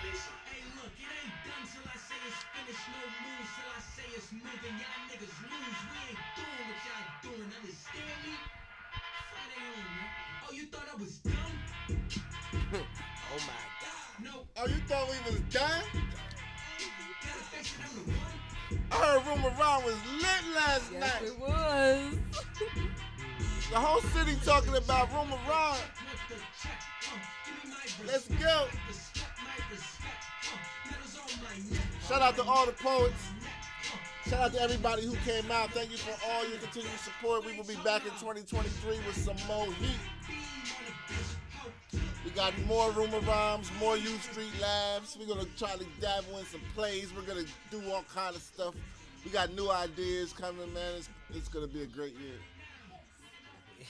Hey, look, it ain't done till I say it's finished. No moves till I say it's moving. Y'all niggas lose. We ain't doing what y'all doing. Understand me? Friday on, man. Oh, you thought I was done? Oh my God. No. Oh, you thought we was done? Gotta face it, I'm the one. I heard Rumor Ron was lit last Yes, night. it was. The whole city talking about Rumor Ron. Let's go. Shout out to all the poets. Shout out to everybody who came out. Thank you for all your continued support. We will be back in 2023 with some more heat. We got more Rumor Rhymes, more U Street Labs. We're going to try to dabble in some plays. We're going to do all kind of stuff. We got new ideas coming, man. It's going to be a great year.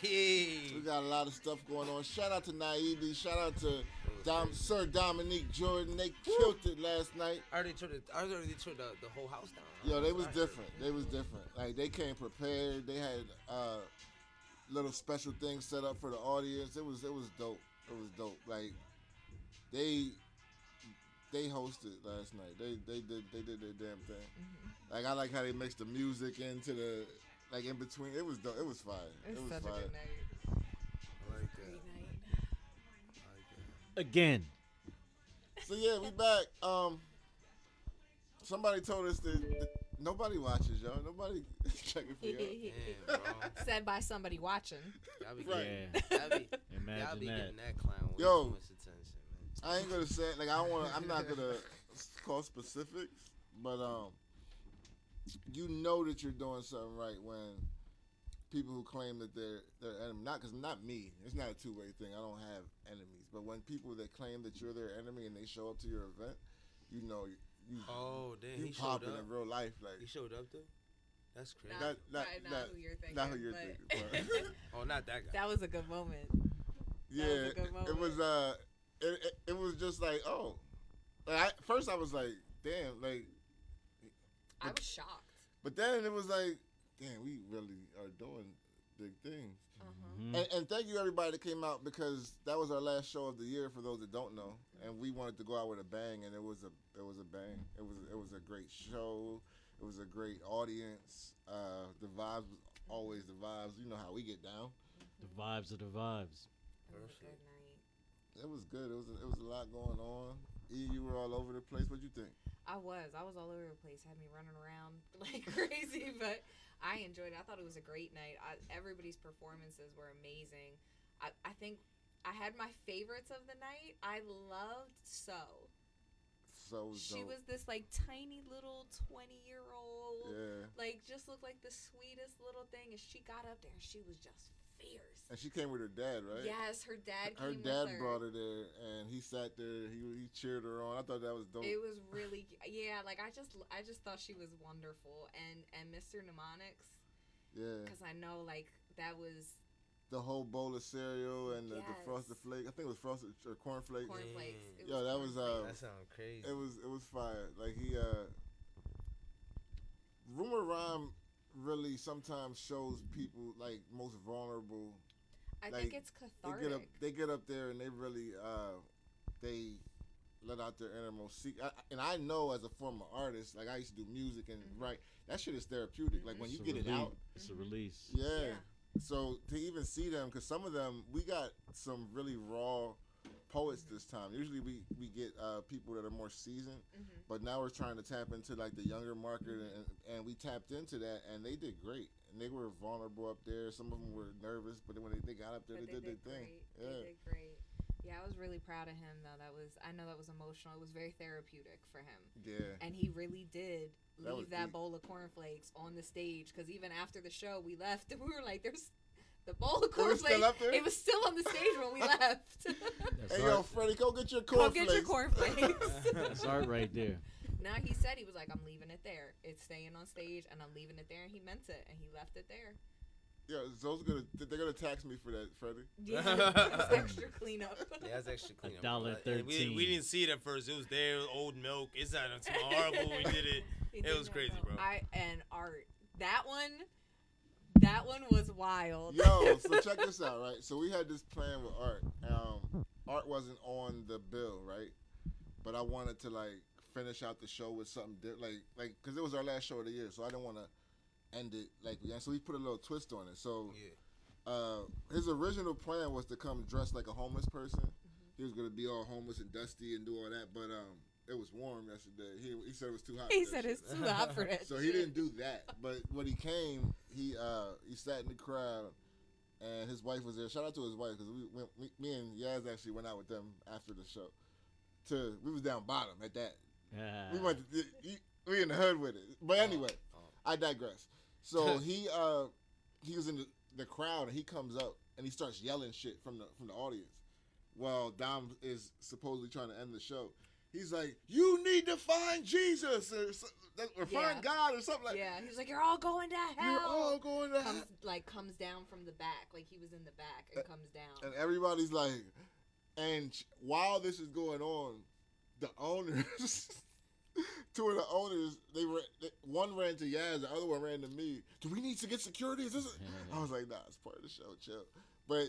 Hey. We got a lot of stuff going on. Shout out to Naivy. Shout out to Sir Dominique Jordan. They killed it last night. I already tore the whole house down. Yo, they was different. They was different. Like, they came prepared. They had little special things set up for the audience. It was dope. It was dope. Like, they hosted last night. They did their damn thing. Mm-hmm. Like, I like how they mixed the music into the, like, in between. It was dope. It was fire. It was fire. such a good night. I like that. Great night. I like that. Again. So yeah, we back. Somebody told us that nobody watches, y'all. Nobody checking for y'all. Damn, bro. Said by somebody watching. Y'all be Right. getting, Imagine y'all be that. getting that clown way Yo. too much attention, man. I ain't gonna say like I'm not gonna call specifics, but you know that you're doing something right when people who claim that they're enemy, not me. It's not a two-way thing. I don't have enemies, but when people that claim that you're their enemy and they show up to your event, you know you Oh, damn, you he showed popping up. in real life like He showed up though. That's crazy. Not who you're thinking. not who you're but thinking. But Oh, not that guy. that was a good moment. yeah, was a good moment. it was it was just like like first I was like damn like I was shocked. but then it was like damn we really are doing big things. And thank you everybody that came out because that was our last show of the year for those that don't know, and we wanted to go out with a bang, and it was a bang. It was a great show. It was a great audience. The vibes was always the vibes. You know how we get down. The vibes are the vibes. It was a good night. It was good. It was a lot going on. E, you were all over the place. What'd you think? I was all over the place. Had me running around like crazy, but I enjoyed it. I thought it was a great night. Everybody's performances were amazing. I think I had my favorites of the night. I loved So she dope. was this like tiny little 20-year-old, Yeah. like just looked like the sweetest little thing, and she got up there and she was just fierce. And she came with her dad, right? Yes, her dad Her came dad with her. brought her there, and he sat there. He cheered her on. I thought that was dope. It was really, yeah. Like I just thought she was wonderful, and Mr. Mnemonics, Yeah. because I know like that was The whole bowl of cereal and the Yes. frosted flake. I think it was frosted or cornflakes. cornflakes. It Yo, that was That sounds crazy. it was fire. Like he Rumor Rhyme really sometimes shows people like most vulnerable. I like, think it's cathartic. They get up there and they really they let out their innermost secret. And I know as a former artist, like I used to do music and write, that shit is therapeutic. Like when you get it out, It's a release. yeah. So to even see them, because some of them, we got some really raw poets this time. Usually we get people that are more seasoned, but now we're trying to tap into like the younger market, and we tapped into that, and they did great. And they were vulnerable up there. Some of them were nervous, but then when they got up there, But they did their thing. great. They did great. Yeah, I was really proud of him though. I know that was emotional. It was very therapeutic for him. Yeah. And he really did That was leave that deep. bowl of cornflakes on the stage, because even after the show we left and we were like, there's the bowl of was still cornflakes. up there? It was still on the stage when we left. That's Hey art. yo, Freddie, go get your Come cornflakes. get your cornflakes. That's art right there. Now he said, he was like, I'm leaving it there. It's staying on stage and I'm leaving it there, and he meant it and he left it there. Yeah, they're gonna tax me for that, Freddie. Yeah, it was extra cleanup. Yeah, that's actually clean. $1.13. We didn't see it at first. It was there, it was old milk. It's not horrible. We did it. He It did was that, crazy, though. bro. And Art, that one was wild. Yo, so check this out, right? So we had this plan with Art. Art wasn't on the bill, right? but I wanted to like finish out the show with something like because it was our last show of the year, so I didn't want to end it like we. So we put a little twist on it. So his original plan was to come dressed like a homeless person. He was gonna be all homeless and dusty and do all that, but it was warm yesterday. He said it was too hot. He said it's too hot for that. So shit. he didn't do that. But when he came, he sat in the crowd, and his wife was there. Shout out to his wife because me and Yaz actually went out with them after the show. We was down bottom at that. We went to we in the hood with it. But anyway, I digress. So he was in the crowd, and he comes up and he starts yelling shit from the audience. Well, Dom is supposedly trying to end the show. He's like, "You need to find Jesus or find God or something like." Yeah, he's like, "You're all going to hell." You're all going to hell. Comes down from the back, like he was in the back, and comes down. And everybody's like, and while this is going on, the owners, two of the owners, one ran to Yaz, the other one ran to me. Do we need to get security? I was like, nah, it's part of the show, chill. But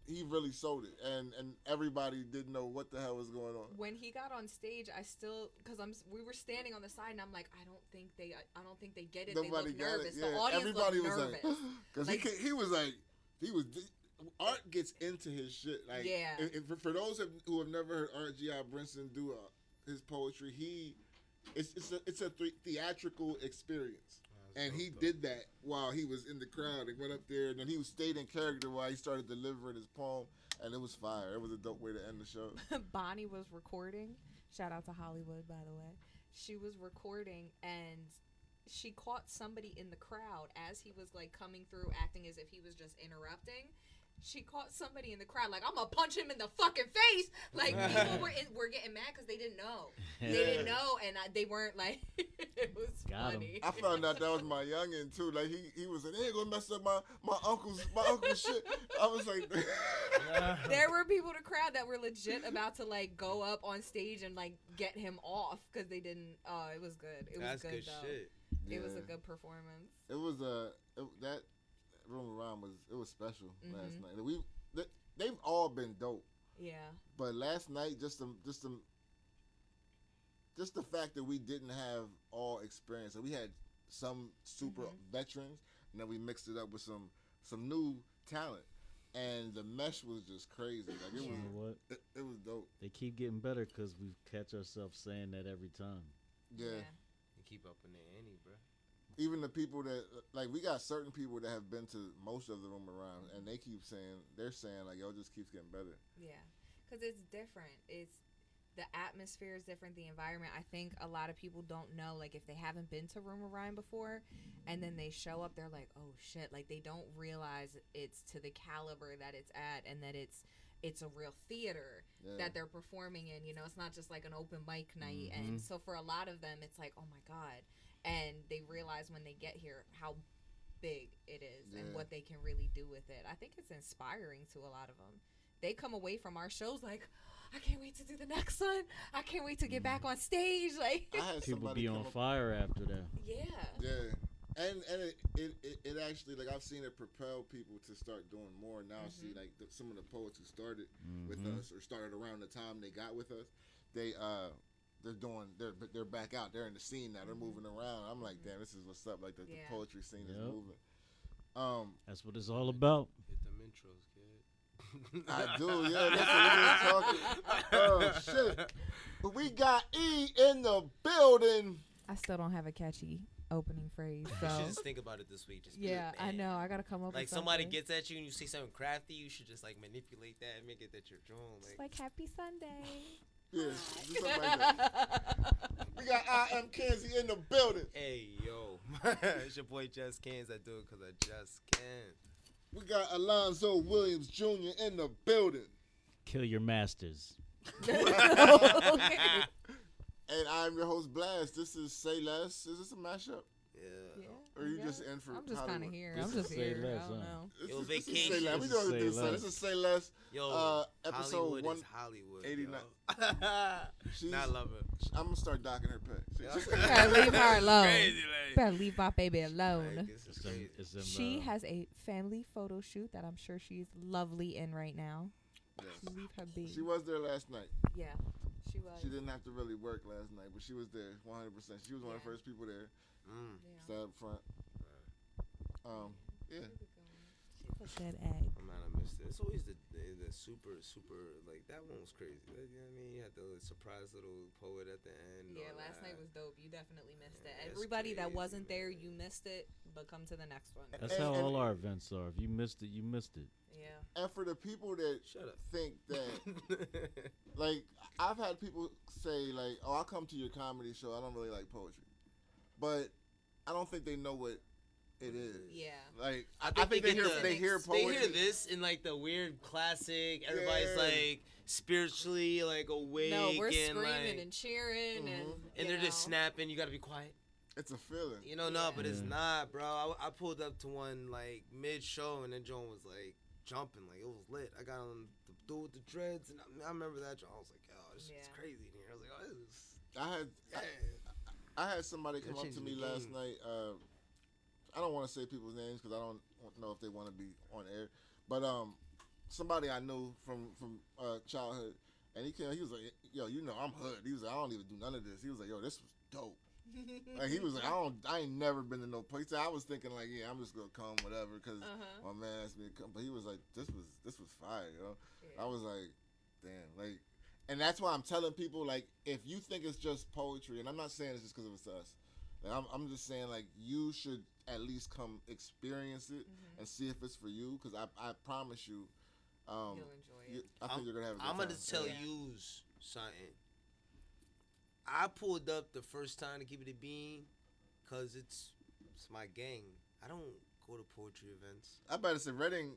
he really sold it, and everybody didn't know what the hell was going on. When he got on stage, we were standing on the side, and I'm like, I don't think they get it. Nobody they look nervous. It. Yeah. The audience Everybody looked was nervous. Because he was Art gets into his shit. Like, for those who have never heard Art G.I. Brinson do his poetry, it's a theatrical experience. And he did that while he was in the crowd and went up there, and then he stayed in character while he started delivering his poem, and it was fire. It was a dope way to end the show. Bonnie was recording. Shout out to Hollywood, by the way. She was recording, and she caught somebody in the crowd as he was like coming through, acting as if he was just interrupting. She caught somebody in the crowd, like, I'm gonna punch him in the fucking face. Like, people were getting mad because they didn't know. They didn't know, and they weren't like, it was funny. I found out that was my youngin' too. Like, he was like, they ain't gonna mess up my uncle's shit. I was like, there were people in the crowd that were legit about to like go up on stage and like get him off because they didn't. Oh, it was good. It was good though. Shit. It was a good performance. It was that room around was special last night. They've all been dope. Yeah. But last night, just the fact that we didn't have all experience, and we had some super veterans, and then we mixed it up with some new talent, and the mesh was just crazy. Like You know what? It was dope. They keep getting better because we catch ourselves saying that every time. Yeah. You keep up in the ante, bro. Even the people that, like, we got certain people that have been to most of the room around, and they keep saying, like, yo, it just keeps getting better. Yeah, because it's different. The atmosphere is different, the environment. I think a lot of people don't know, like, if they haven't been to Room Orion before, and then they show up, they're like, oh, shit. Like, they don't realize it's to the caliber that it's at, and that it's a real theater that they're performing in. You know, it's not just, like, an open mic night. And so for a lot of them, it's like, oh, my God. And they realize when they get here how big it is and what they can really do with it. I think it's inspiring to a lot of them. They come away from our shows like, I can't wait to do the next one. I can't wait to get back on stage. Like, people be on fire after that. Yeah. Yeah. And it actually, like, I've seen it propel people to start doing more. Now I see, like, some of the poets who started with us or started around the time they got with us, they're back out. They're in the scene now. They're moving around. I'm like, damn, this is what's up. Like, the poetry scene is moving. That's what it's all about. Hit them intros, kid. I do, yeah. That's what we just talking. Oh, shit. But we got E in the building. I still don't have a catchy opening phrase. So. You should just think about it this week. Just be like, I know. I got to come up like with something. somebody gets at you and you see something crafty, you should just, like, manipulate that and make it that you're drawn. Like Happy Sunday. Yeah, do something like that. We got I Am Kenzie in the building. Hey, yo. It's your boy Just Cans. I do it because I just can. We got Alonzo Williams Jr. in the building. Kill your masters. Okay. And I'm your host, Blast. This is SayLess. Is this a mashup? Yeah. Or are you just in for I'm just kind of here. This I'm just is here. SayLess, I don't know. Yo, This is vacation. SayLess. We doing this. This is SayLess. Yo, episode Hollywood 1 is Hollywood. 89. I love it. I'm gonna start docking her pay. Better leave her alone. Crazy, like. Better leave my baby alone. Like, this is crazy. She has a family photo shoot that I'm sure she's lovely in right now. Yes. Leave her be. She was there last night. Yeah, she was. She didn't have to really work last night, but she was there 100%. She was one of the first people there. Sat up front. Yeah. Good egg. Oh man, I missed it. It's always the super like that one was crazy. You know what I mean? You had the surprise little poet at the end. Yeah, last night was dope. You definitely missed it. That's Everybody that crazy, wasn't there, man. you missed it, but come to the next one. That's how all our events are. If you missed it, you missed it. Yeah. And for the people that Shut up. think that, like, I've had people say, like, oh, I'll come to your comedy show. I don't really like poetry. But I don't think they know what it is. Yeah. Like, I I think they hear poetry. They hear this in like the weird classic. Everybody's like spiritually like awake. No, we're and screaming like, and cheering and they're just snapping. You gotta be quiet. It's a feeling. You know, no, but it's not, bro. I pulled up to one like mid show and then Joan was like jumping, like it was lit. I got on the dude with the dreads and I remember that. I was like, oh, this is crazy in here. I was like, oh, this is. I had somebody come up to me last night. I don't want to say people's names because I don't know if they want to be on air. But somebody I knew from childhood, and he came. He was like, "Yo, you know I'm hood." He was like, "I don't even do none of this." He was like, "Yo, this was dope." Like he was like, I ain't never been to no place. I was thinking like, yeah, I'm just gonna come, whatever, because my man asked me to come. But he was like, this was fire, yo. Yeah. I was like, damn, like, and that's why I'm telling people, like, if you think it's just poetry, and I'm not saying it's just because it's us. Like, I'm just saying, like, you should at least come experience it and see if it's for you, because I promise you, you'll enjoy it. I think you're gonna have a good time. I'm gonna tell you something. I pulled up the first time to keep it a bean, cause it's my gang. I don't go to poetry events. I better say Reading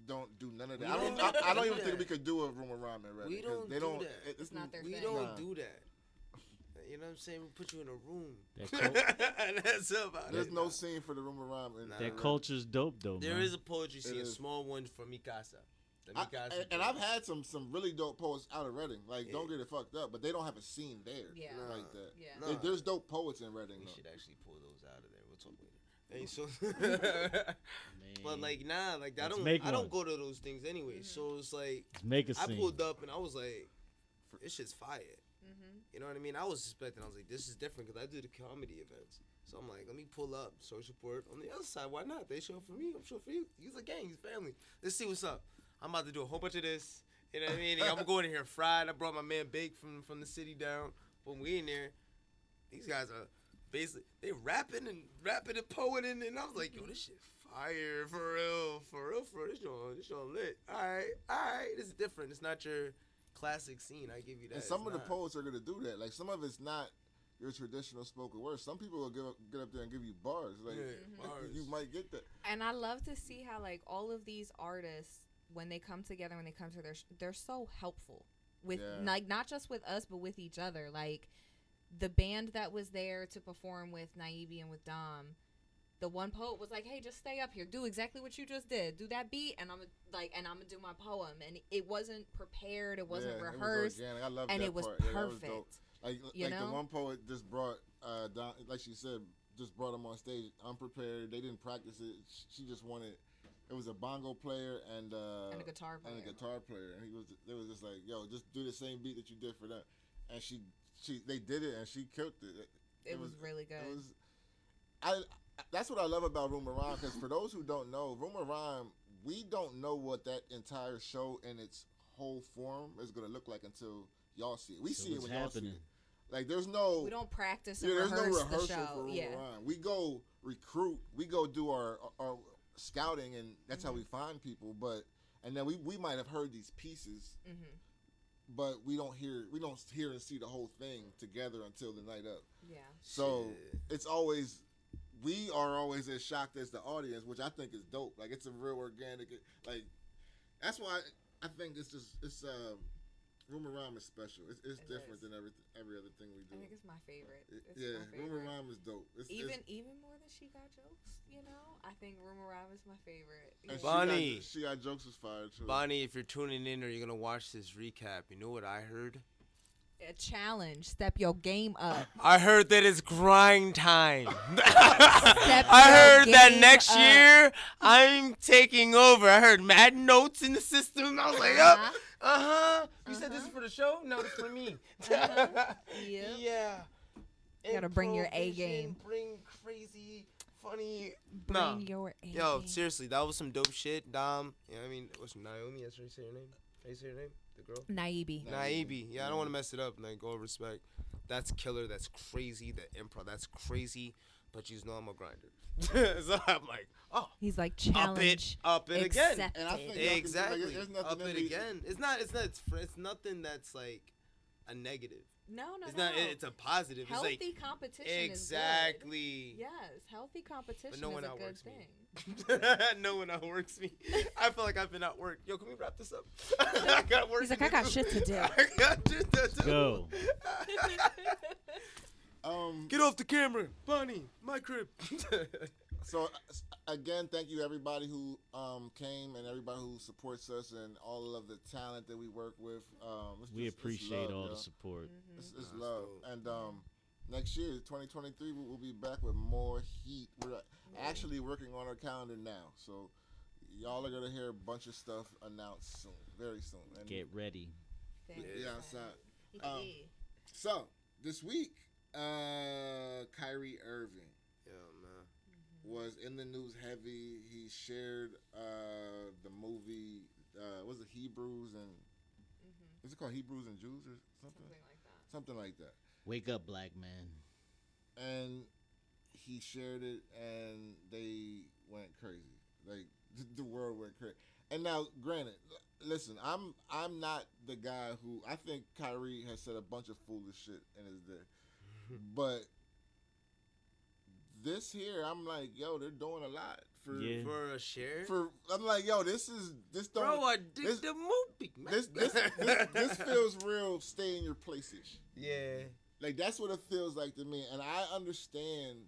don't do none of that. We I don't even think we could do a room around in Reading. We don't they do don't. that. It's not their we thing. don't do that. You know what I'm saying? We put you in a room. That That's about There's it. no scene for the room around. That culture's dope though. There man. is a poetry scene, a small one from Mikasa. And I've had some really dope poets out of Reading. Like, don't get it fucked up, but they don't have a scene there like that. Yeah. There's dope poets in Reading. We should actually pull those out of there. We'll talk later. Hey, so, but like, nah, like I don't go to those things anyway. So it's like, make a scene. I pulled up and I was like, this shit's fire. You know what I mean? I was suspecting. I was like, this is different because I do the comedy events. So I'm like, let me pull up, show support. On the other side, why not? They show up for me. I'm sure for you. He's a gang. He's family. Let's see what's up. I'm about to do a whole bunch of this. You know what I mean? I'm going in here fried. I brought my man Bake from the city down. When we in there, these guys are basically, they rapping and poeting. And I was like, yo, this shit fire. For real. This joint lit. All right. This is different. It's not your classic scene. I give you that. And some of the poets are going to do that. Like, some of it's not your traditional spoken word. Some people will get up there and give you bars. Like, bars. You might get that. And I love to see how, like, all of these artists, when they come together, when they come to they're so helpful with like not just with us but with each other. Like the band that was there to perform with Naibi and with Dom, the one poet was like, "Hey, just stay up here, do exactly what you just did, do that beat, and I'm gonna do my poem." And it wasn't prepared, it wasn't rehearsed, I love and that it was part. perfect. Yeah, that was like the one poet just brought Dom, like she said, just brought him on stage unprepared. They didn't practice it. She just wanted. It was a bongo player and a guitar player. And they was just like, yo, just do the same beat that you did for them. And they did it and she killed it. It was really good. That's what I love about Room and Rhyme, because for those who don't know, Room and Rhyme, we don't know what that entire show in its whole form is gonna look like until y'all see it. We see it when y'all see it. Like, there's no. We don't practice and there's rehearse no rehearsal the show. for Room and Rhyme. We go recruit. We go do our scouting, and that's how we find people. And then we might have heard these pieces, but we don't hear and see the whole thing together until the night up. Yeah. So it's always, we are always as shocked as the audience, which I think is dope. Like, it's a real organic, like, that's why I think it's Room and Rhyme is special. It's different than every other thing we do. I think it's my favorite. My favorite. Room and Rhyme is dope. Even more than She Got Jokes, you know? I think Room and Rhyme is my favorite. And Bonnie. She Got Jokes was fire too. Bonnie, if you're tuning in or you're going to watch this recap, you know what I heard? A challenge. Step your game up. I heard that it's grind time. Step I your heard that game next up. year I'm taking over. I heard mad notes in the system. I was like, yup. You said this is for the show? No, it's for me. Yep. Yeah. You gotta bring your A Improvisation, game. Bring crazy, funny. Bring your A Yo, game. seriously, that was some dope shit. Dom, you know what I mean? What's Naomi? That's how you say her name? How you say her name? The girl? Naibi. Naibi. Yeah, I don't want to mess it up. Like, all respect. That's killer. That's crazy. The improv. That's crazy. But you know I'm a grinder. So I'm like, oh. He's like, challenge. Up it again. accepted. And I think y'all can- Exactly. like, there's nothing Up in it the- again. It's nothing that's like a negative. No. It's not. It's a positive. Healthy It's like competition exactly. is good. Yes, healthy competition But no one is a good outworks thing. me. No one outworks me. I feel like I've been outworked. Yo, can we wrap this up? I got work He's like, to I got do. shit to do. I got shit to do. Go. Get off the camera, Bonnie. My crib. So again, thank you everybody who came and everybody who supports us and all of the talent that we work with. We appreciate all yo. the support. It's Nah, it's love. dope. And next year, 2023, we'll be back with more heat. We're actually working on our calendar now, so y'all are gonna hear a bunch of stuff announced soon, very soon. And Get ready. yeah, outside. So this week, Kyrie Irving Yo, man. was in the news heavy. He shared the movie. Was it Hebrews and? Is it called Hebrews and Jews or something? Something like that. Wake up, black man. And he shared it, and they went crazy. Like the world went crazy. And now, granted, listen, I'm not the guy who I think Kyrie has said a bunch of foolish shit in his day, but this here, I'm like, yo, they're doing a lot for. Yeah. For a share. I'm like, yo, this don't. Bro, I dig this- the movie, man. This feels real. Stay in your place-ish. Yeah. Like that's what it feels like to me, and I understand.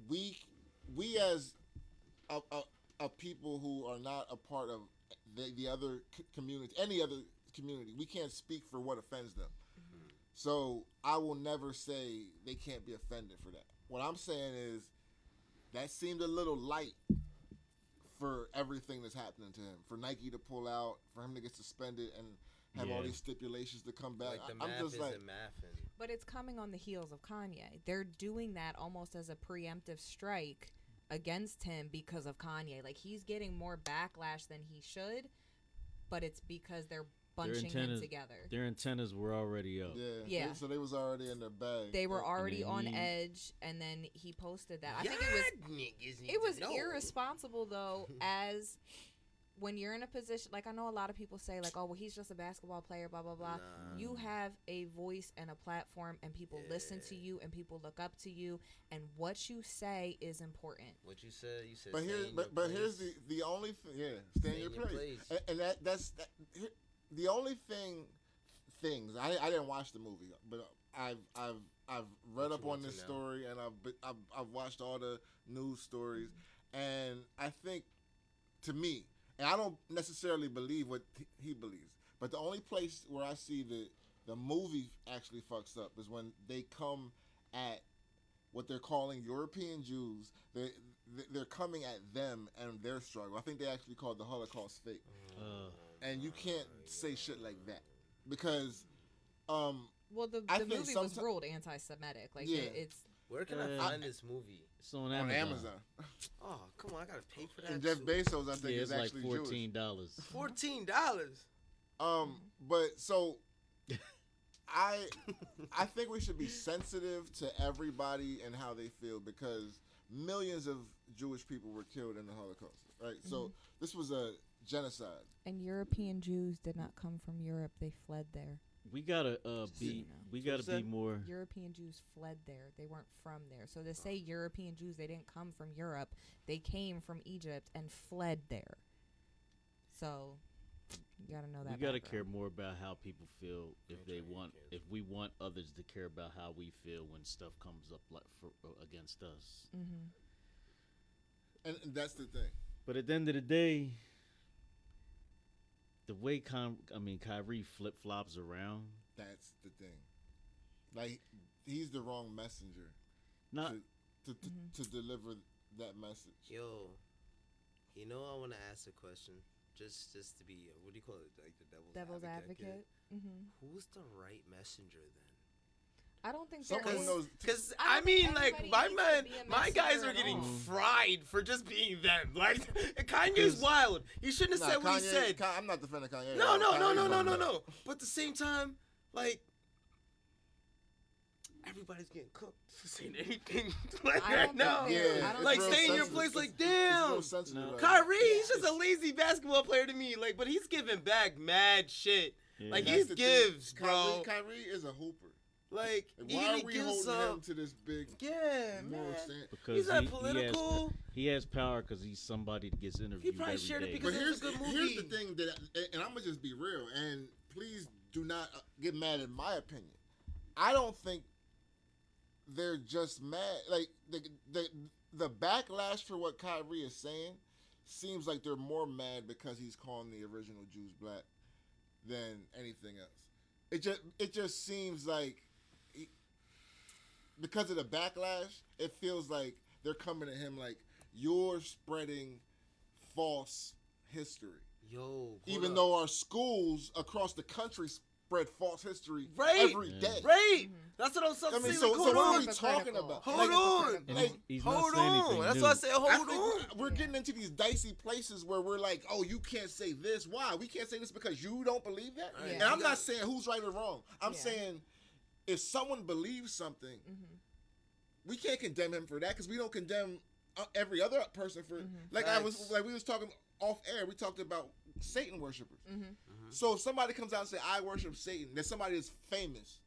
We as a people who are not a part of the other community, any other community, we can't speak for what offends them. So I will never say they can't be offended for that. What I'm saying is that seemed a little light for everything that's happening to him. For Nike to pull out, for him to get suspended and have all Yeah. these stipulations to come back. Like the I'm math just like, isn't mathing. But it's coming on the heels of Kanye. They're doing that almost as a preemptive strike against him because of Kanye. Like, he's getting more backlash than he should, but it's because they're bunching him together. Their antennas were already up. Yeah. So they was already in their bag. They were already then on he- edge, and then he posted that. I think Niggas need it was to know. irresponsible, though, as when you're in a position, like, I know a lot of people say, like, oh, well, he's just a basketball player, blah, blah, blah. Nah. You have a voice and a platform, and people listen to you, and people look up to you, and what you say is important. What you said? You said. But stay here's in your but here's place. the only thing. Yeah, stay in your place. And that's the only things I didn't watch the movie, but I've read But up you on want this to now. story, and I've watched all the news stories, and I think, to me, and I don't necessarily believe what he believes, but the only place where I see the movie actually fucks up is when they come at what they're calling European Jews. They're coming at them and their struggle. I think they actually called the Holocaust fake. And you can't say shit like that because Well, the I think movie was someti- ruled anti-Semitic. Like, Yeah. it's Where can I find this movie? It's on on Amazon. Amazon. Oh, come on! I gotta pay for that. And Jeff too. Bezos, I think, Yeah, is it's like actually Jewish. $14. $14. But so I think we should be sensitive to everybody and how they feel because millions of Jewish people were killed in the Holocaust, right? So this was a genocide. and European Jews did not come from Europe; they fled there. We gotta So you know. we gotta be more. European Jews fled there; they weren't from there. So to say European Jews, they didn't come from Europe; they came from Egypt and fled there. So you gotta know that. We gotta background. care more about how people feel if they Anti-Americans. want. If we want others to care about how we feel when stuff comes up like against us. And that's the thing. But at the end of the day, the way Kyrie flip flops around. That's the thing. Like he's the wrong messenger Not to deliver that message. Yo, I want to ask a question. Just to be, what do you call it? Like the devil's advocate. Who's the right messenger then? I don't think Someone there who is. knows. Because I I don't mean, think like everybody needs to be a my guys messenger are at getting all. fried for just being them. Like Kanye's wild. He shouldn't have said what he said. I'm not defending Kanye. No. Kanye's wild. But at the same time, like everybody's getting cooked for saying anything like I right don't now. think they're- I don't Like think stay in they're- your sensitive. place. Like It's damn. real sensitive No. right Kyrie, now. he's just a lazy basketball player to me. Like, but he's giving back mad shit. Yeah. Like That's he the gives, thing. bro. Kyrie is a hooper. Like And even why he are we gives holding up. him to this big Yeah, moral man. stand? because He's not political. He has power because he's somebody that gets interviewed probably every shared it day. because But it was a good here's the movie. thing and I'm gonna just be real, and please do not get mad at my opinion. I don't think they're just mad. Like the backlash for what Kyrie is saying seems like they're more mad because he's calling the original Jews black than anything else. It just seems like because of the backlash, it feels like they're coming at him like you're spreading false history. Yo, Even though our schools across the country spread false history Right. every Yeah. day. right, that's what I'm saying. I mean, Like, so hold what are on. we talking about? Hold Like, on. And like, he's not Hold saying on. anything That's new. why I said I hold think on. we're getting into these dicey places where we're like, oh, you can't say this. Why? We can't say this because you don't believe that? Right. And I'm You not got- saying who's right or wrong. I'm Yeah. saying if someone believes something, we can't condemn him for that because we don't condemn every other person for like Facts. we was talking off air. We talked about Satan worshipers. So if somebody comes out and say I worship Satan, that somebody is famous,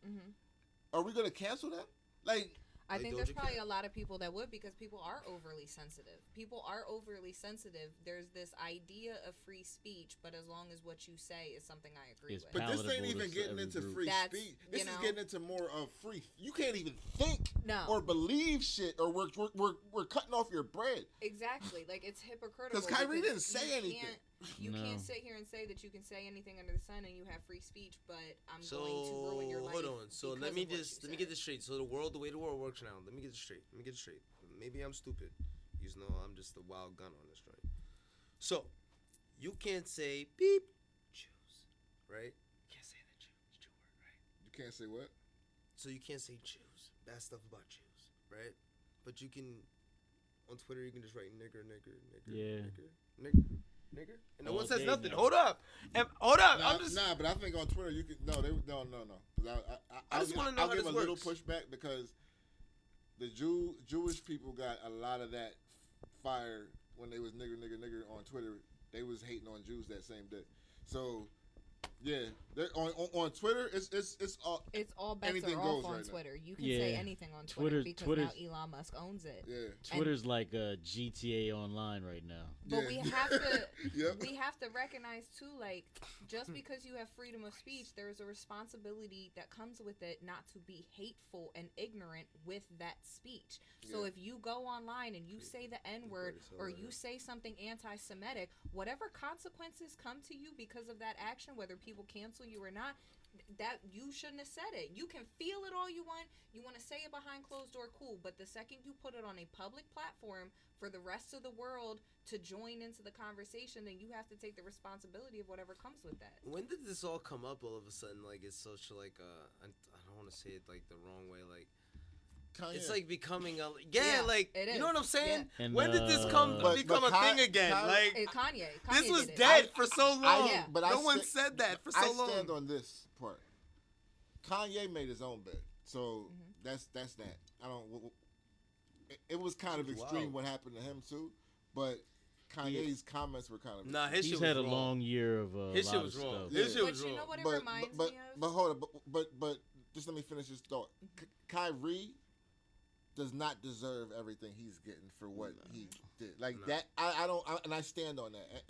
are we gonna cancel them? Like, I Like think Doja there's Cat. probably a lot of people that would because people are overly sensitive. People are overly sensitive. There's this idea of free speech, but as long as what you say is something I agree It's with. but this ain't palatable even to getting every into group. free That's, speech. This you is know- getting into more of free. You can't even think No. or believe shit, or we're cutting off your bread. Exactly. Like it's hypocritical. 'Cause Kyrie because didn't say you anything. can't- You No. can't sit here and say that you can say anything under the sun and you have free speech, but I'm So going to ruin your life. hold on. So because let me of what just you let me get said. this straight. So the way the world works now. Let me get it straight. Maybe I'm stupid. You know, I'm just a wild gun on this joint. So you can't say beep Jews, right? You can't say that Jew word, right? You can't say what? So you can't say Jews, bad stuff about Jews, right? But you can on Twitter you can just write nigger, Yeah. nigger, and no All one says day nothing. now. Hold up, I'm Nah, just but I think on Twitter you can no. 'Cause I just wanna know I'll how give this a little works. pushback because the Jewish people got a lot of that fire when they was nigger on Twitter. They was hating on Jews that same day. So yeah, on Twitter it's all It's all bets anything are goes off on right now. Twitter. You can say Yeah. anything on Twitter because Twitter's- now Elon Musk owns it. yeah. Twitter's like GTA Online right now. But Yeah. we have to Yep. we have to recognize too, like, just because you have freedom of speech, there's a responsibility that comes with it not to be hateful and ignorant with that speech. So Yeah. if you go online and you say the N-word or you say something anti-Semitic, whatever consequences come to you because of that action, whether people cancel you or not, that you shouldn't have said it. You can feel it all you want. You want to say it behind closed door, cool. But the second you put it on a public platform for the rest of the world to join into the conversation, then you have to take the responsibility of whatever comes with that. When did this all come up all of a sudden? Like it's such like I don't want to say it like the wrong way. Like Kanye. it's like becoming a Yeah, like it you is. know what I'm saying? Yeah. And, When did this become But a thing again? Like Kanye this was did it. dead for so long. yeah. But no I one sta- said that for I so long. stand on this part. Kanye made his own bed, so that's that. I don't. It was kind of Wow. extreme what happened to him too, but Kanye's comments were kind of Nah, his He's shit was had a wrong. long year of His lot shit of was wrong. stuff. Yeah. His shit was But you know wrong. what it but reminds but me of? but hold on, but just let me finish this thought. Kyrie does not deserve everything he's getting for what he did. Like No. that, I don't, and I stand on that.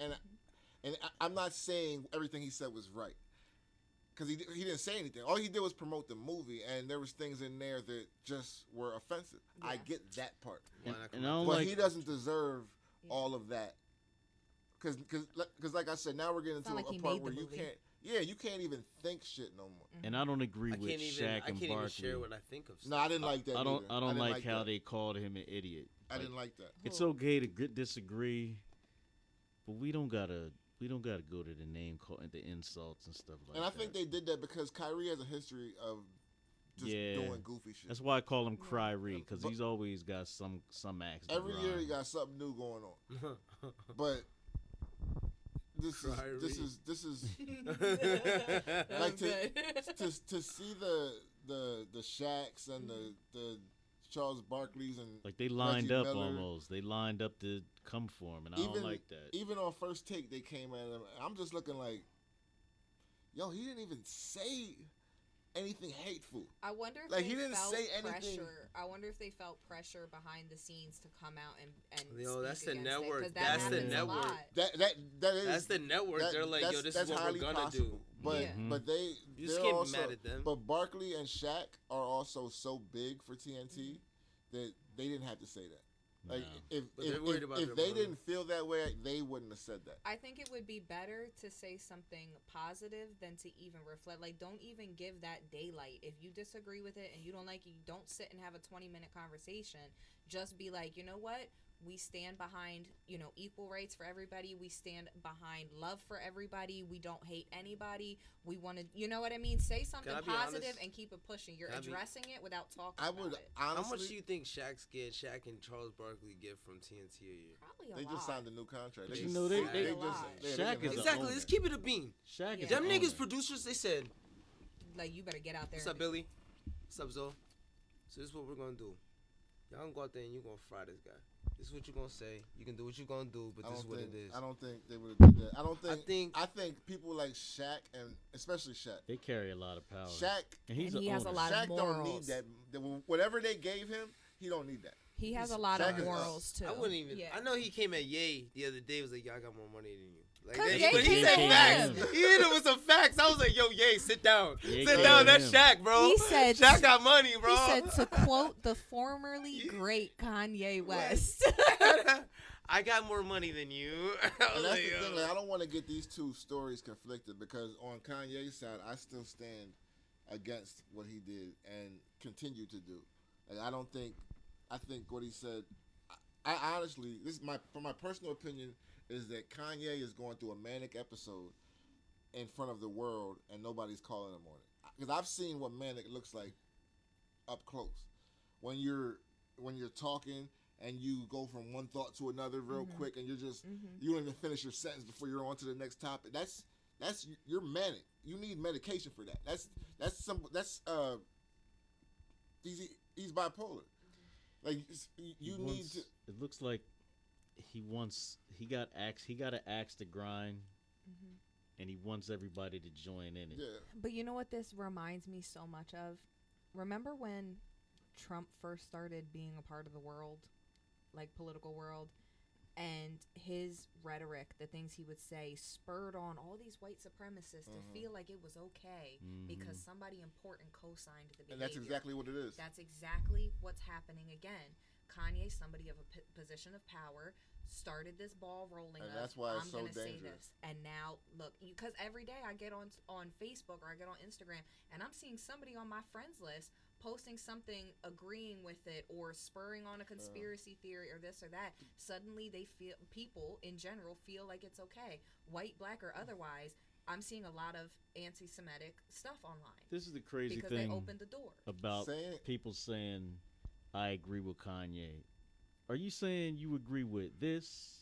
And I'm not saying everything he said was right, because he didn't say anything. All he did was promote the movie, and there was things in there that just were offensive. I Yeah. get that part, Why not And come I out? don't but like he doesn't deserve Yeah. all of that Because like I said, now we're getting into Sound like a he part made where the you movie. can't. Yeah, you can't even think shit no more. And I don't agree I with can't even. Shaq I and can't even Barkley. share what I think of. No, I didn't like that. I don't didn't like how that. they called him an idiot. I didn't like that. It's okay to disagree, but we don't gotta go to the name call and the insults and stuff like that. And I think they did that because Kyrie has a history of just doing goofy shit. That's why I call him Kyrie, because he's always got some acts. Every year he got something new going on. But this is like to see the Shaqs and the Charles Barkleys and like they lined Reggie up Miller. almost. They lined up to come for him, and I don't like that. Even on First Take, they came at him. I'm just looking like, yo, he didn't even say anything hateful. I wonder if Like, they he didn't felt say anything. pressure. I wonder if they felt pressure behind the scenes to come out and Yo, speak that's the against network. It, 'cause that That's the happens a network. lot. That is That's the network. They're like, yo, this is that's what we're highly gonna possible. do. But Yeah. but You just they're can't also, be mad at them. But Barkley and Shaq are also so big for TNT that they didn't have to say that. Like No. But they're worried about if their they money. didn't feel that way, they wouldn't have said that. I think it would be better to say something positive than to even reflect. Like, don't even give that daylight. If you disagree with it and you don't like it, you don't sit and have a 20-minute conversation. Just be like, you know what? We stand behind, equal rights for everybody. We stand behind love for everybody. We don't hate anybody. We want to, you know what I mean? Say something I be positive honest? and keep it pushing. You're Can I be- addressing it without talking I about would it. honestly. How much do you think Shaq and Charles Barkley get from TNT a year? Probably a They lot. just signed a new contract. But They you just- know, they- just- they- they a lot. just- they Shaq give is him- a Exactly. owner. Let's keep it a bean. Shaq Yeah. is Them the niggas owner. producers. They said, Like, you better get out there. "What's up, Billy? What's up, Zoe? So this is what we're gonna do. Y'all gonna go out there and you gonna fry this guy. This is what you're gonna say. You can do what you're gonna do, but this is what it is." I don't think they would have did that. I think people like Shaq and especially Shaq. They carry a lot of power. Shaq, and he's And he a has a owner. lot of Shaq don't need morals. that. Whatever they gave him, he don't need that. He has He's- a lot Shaq of is morals, too. I wouldn't even. Yeah. I know he came at Ye the other day. Was like, "Y'all got more money than you." Like, 'Cause that- Ye but he came said at facts. him. He hit him with some facts. I was like, "Yo, Ye, sit down. Ye Sit came down. at That's him. Shaq, bro. He said- Shaq got money, bro." He said, to quote the formerly great Kanye West. I got more money than you. I was And that's like, the yo. thing. Like, I don't want to get these two stories conflicted because on Kanye's side, I still stand against what he did and continue to do. Like, I think what he said. I honestly, from my personal opinion, is that Kanye is going through a manic episode in front of the world, and nobody's calling him on it. Because I've seen what manic looks like up close. When you're talking and you go from one thought to another real quick, and you don't even finish your sentence before you're on to the next topic. You're manic. You need medication for that. He's bipolar. Like you need to. It looks like he got an axe to grind, and he wants everybody to join in it. Yeah. But you know what this reminds me so much of? Remember when Trump first started being a part of the world, like political world, and his rhetoric, the things he would say, spurred on all these white supremacists to feel like it was okay because somebody important co-signed the behavior. And that's exactly what it is. That's exactly what's happening again. Kanye, somebody of a position of power, started this ball rolling. And of, that's why it's I'm so gonna say dangerous. this. And now, look, because every day I get on Facebook or I get on Instagram, and I'm seeing somebody on my friends list posting something agreeing with it or spurring on a conspiracy theory or this or that. Suddenly people in general feel like it's okay, white, black, or otherwise. I'm seeing a lot of anti-Semitic stuff online. This is the crazy because thing they opened the door. about people saying, "I agree with Kanye." Are you saying you agree with this?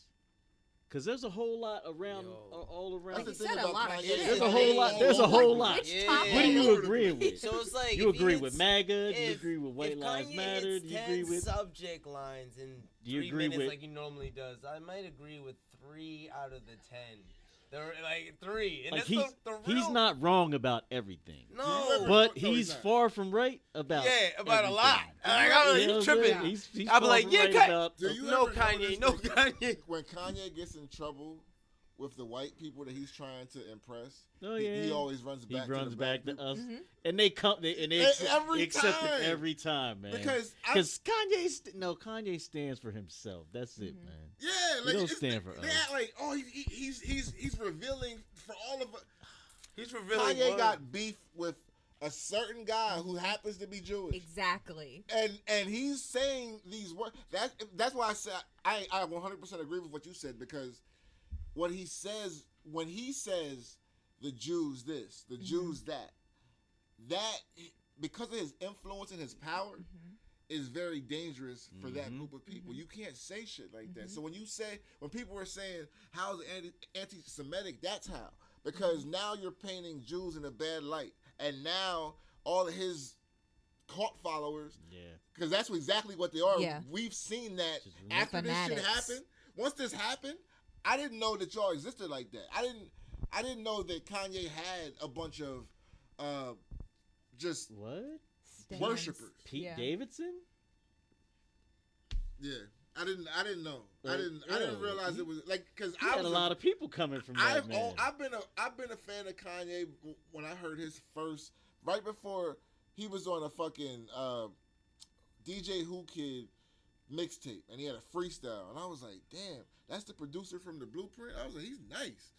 Because there's a whole lot around, all around. That's He the thing said a about lot of Kanye. shit. There's a whole lot. There's a whole lot. Which Yeah. topic? What are you agreeing with? So it's like You if he agree hits- with MAGA? Do you if- agree with White if Lives Kanye Matter? hits Do you agree 10 with? subject lines in Do you 3 agree minutes with- like he normally does? I might agree with 3 out of the 10. They're like 3, and Like that's the real. he's not wrong about everything, No, but No, he's he's not. far from right about about a lot. everything. Like, I was like, You know you what I'm saying? tripping? He's I'll be far like, from yeah, right Kanye. about. Do you No ever Kanye, notice no that Kanye. when Kanye gets in trouble, with the white people that he's trying to impress. Oh he, yeah, he always runs back. He runs to the back black to people. us, and they come. They Every accept time. it every time, man. Because Kanye stands for himself. That's it, man. Yeah, He like don't stand for they us. act like, oh, he's revealing for all of us. He's revealing. Kanye got beef with a certain guy who happens to be Jewish. Exactly. And he's saying these words. That's why I said I 100% agree with what you said, because what he says when he says the Jews this, the Jews that because of his influence and his power is very dangerous for that group of people. You can't say shit like that. So when people were saying how's it anti-Semitic, that's how. Because now you're painting Jews in a bad light. And now all of his cult followers, because that's exactly what they are. Yeah. We've seen that Just after this shit fanatics. happened. Once this happened, I didn't know that y'all existed like that. I didn't know that Kanye had a bunch of just What? Stands. worshipers. Pete Yeah. Davidson? Yeah. I didn't know. I Like, didn't realize it was like, because He I had was a lot of people coming from that man. I've been a fan of Kanye when I heard his first, right before he was on a fucking DJ Who Kid mixtape, and he had a freestyle, and I was like, damn, that's the producer from the Blueprint. I was like, he's nice.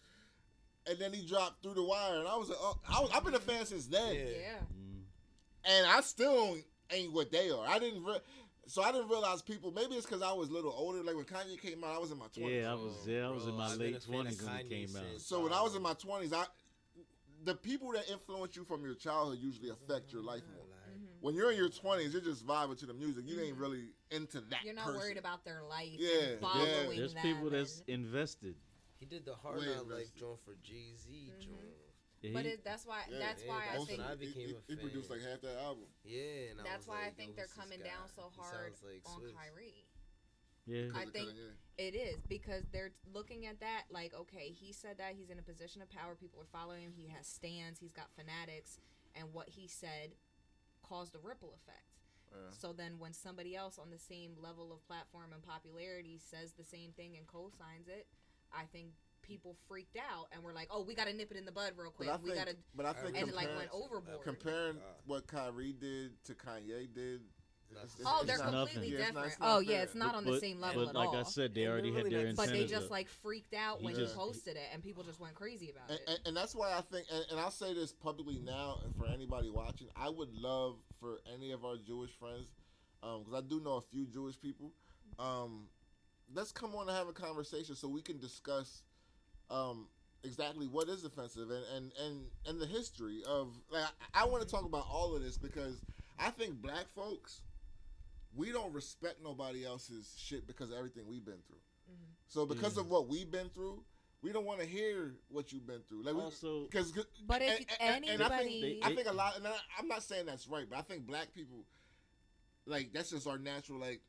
And then he dropped Through the Wire, and I was like, oh, I've been a fan since then. Yeah. And I still ain't what they are. I didn't realize people. Maybe it's because I was a little older. Like when Kanye came out, I was in my 20s. I was in my I've been late a fan of 20s when he Kanye came out. since, So when I was in my 20s, the people that influence you from your childhood usually affect your life more. When you're in your 20s, you're just vibing to the music. You ain't really into that. You're not person. worried about their life. Yeah, and following There's them people that's and- invested. He did the Hard Way Knock Life invested. joint for Jay-Z joint. Yeah, But he- that's why. Yeah, that's why I that's think. when I became a He fan. produced like half that album. Yeah, and I That's was why I like, think yo, they're who's this coming guy? down so He hard sounds like on Swizz. Kyrie. yeah. I Because think of Kanye. it is because they're looking at that like, okay, he said that he's in a position of power. People are following him. He has stands. He's got fanatics, and what he said caused a ripple effect. So then when somebody else on the same level of platform and popularity says the same thing and co-signs it, I think people freaked out and were like, oh, we got to nip it in the bud real quick. But I think and it like comparing- went overboard. Comparing what Kyrie did to Kanye did. Oh, they're it's not- completely yeah, it's not- different. it's not Oh, yeah, fair. it's not on the same level but at like all. I said, they And already they're had really their not- But they incentives. just like freaked out He when just- he posted it, and people just went crazy about it. And that's why I think, and I'll say this publicly now, and for anybody watching, I would love for any of our Jewish friends, because I do know a few Jewish people, let's come on and have a conversation so we can discuss exactly what is offensive and the history of. Like, I want to talk about all of this because I think black folks, we don't respect nobody else's shit because of everything we've been through. So because of what we've been through, we don't want to hear what you've been through. Like Also- because But if anybody, I think a lot, and I'm not saying that's right, but I think black people, like, that's just our natural, like,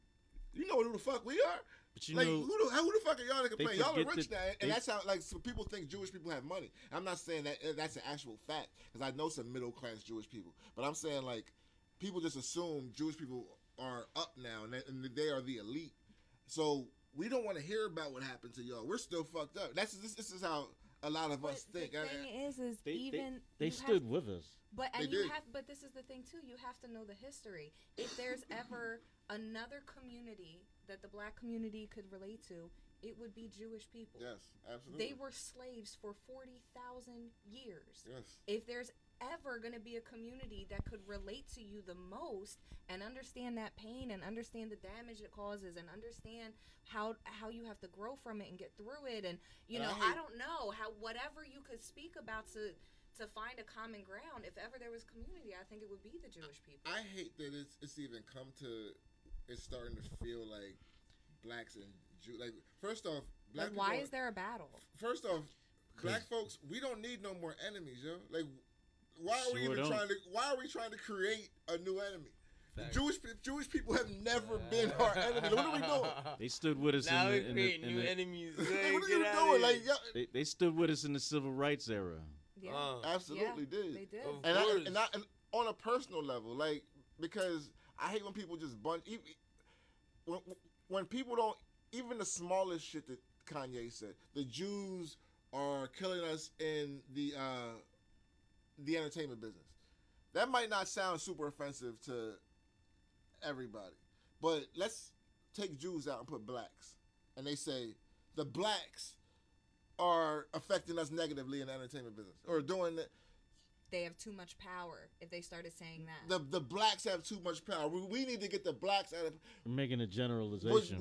you know who the fuck we are. But you Like, know, who the fuck are y'all to complain? Y'all are forget rich that now, and they- that's how, like, some people think Jewish people have money. I'm not saying that that's an actual fact, because I know some middle class Jewish people, but I'm saying, like, people just assume Jewish people are up now, and they are the elite. So we don't want to hear about what happened to y'all. We're still fucked up. This is how a lot of us but think. the thing is they you stood have, with us. but They and you did. have, but this is the thing too. You have to know the history. If there's ever another community that the black community could relate to, it would be Jewish people. Yes, absolutely. They were slaves for 40,000 years. Yes. If there's ever going to be a community that could relate to you the most and understand that pain and understand the damage it causes and understand how you have to grow from it and get through it, and you And know, I I don't know how whatever you could speak about to find a common ground. If ever there was community, I think it would be the Jewish people. I hate that it's even come to, it's starting to feel like blacks and Jews. Like, first off, black Like, why people is there a battle? First off, black folks, we don't need no more enemies, yo. Like, why are we Sure even don't. trying to create a new enemy? Facts. Jewish people have never been our enemy. Like, what are we doing? They stood with us Now we in create the, new enemies. Like, Hey, what are get you outta doing? here. Like, yo, they stood with us in the civil rights era. Yeah, absolutely did. they did. Of And course. and on a personal level, like, because I hate when people just bunch. When people don't, even the smallest shit that Kanye said, the Jews are killing us in the entertainment business. That might not sound super offensive to everybody, but let's take Jews out and put blacks, and they say the blacks are affecting us negatively in the entertainment business, or doing that. They have too much power if they started saying that. The blacks have too much power. We need to get the blacks out of. We're making a generalization.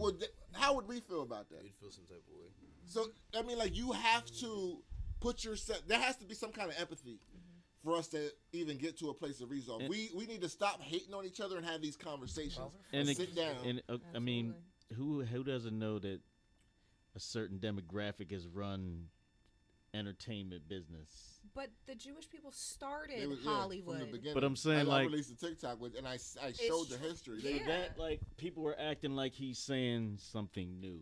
How would we feel about that? We'd feel some type of way. So I mean, like, you have to put yourself. There has to be some kind of empathy for us to even get to a place of resolve. We need to stop hating on each other and have these conversations. And sit down. And I mean, who doesn't know that a certain demographic has run entertainment business? But the Jewish people started Hollywood. From the beginning. But I'm saying, I like, released a TikTok with, and I showed the history. So that, like, people were acting like he's saying something new.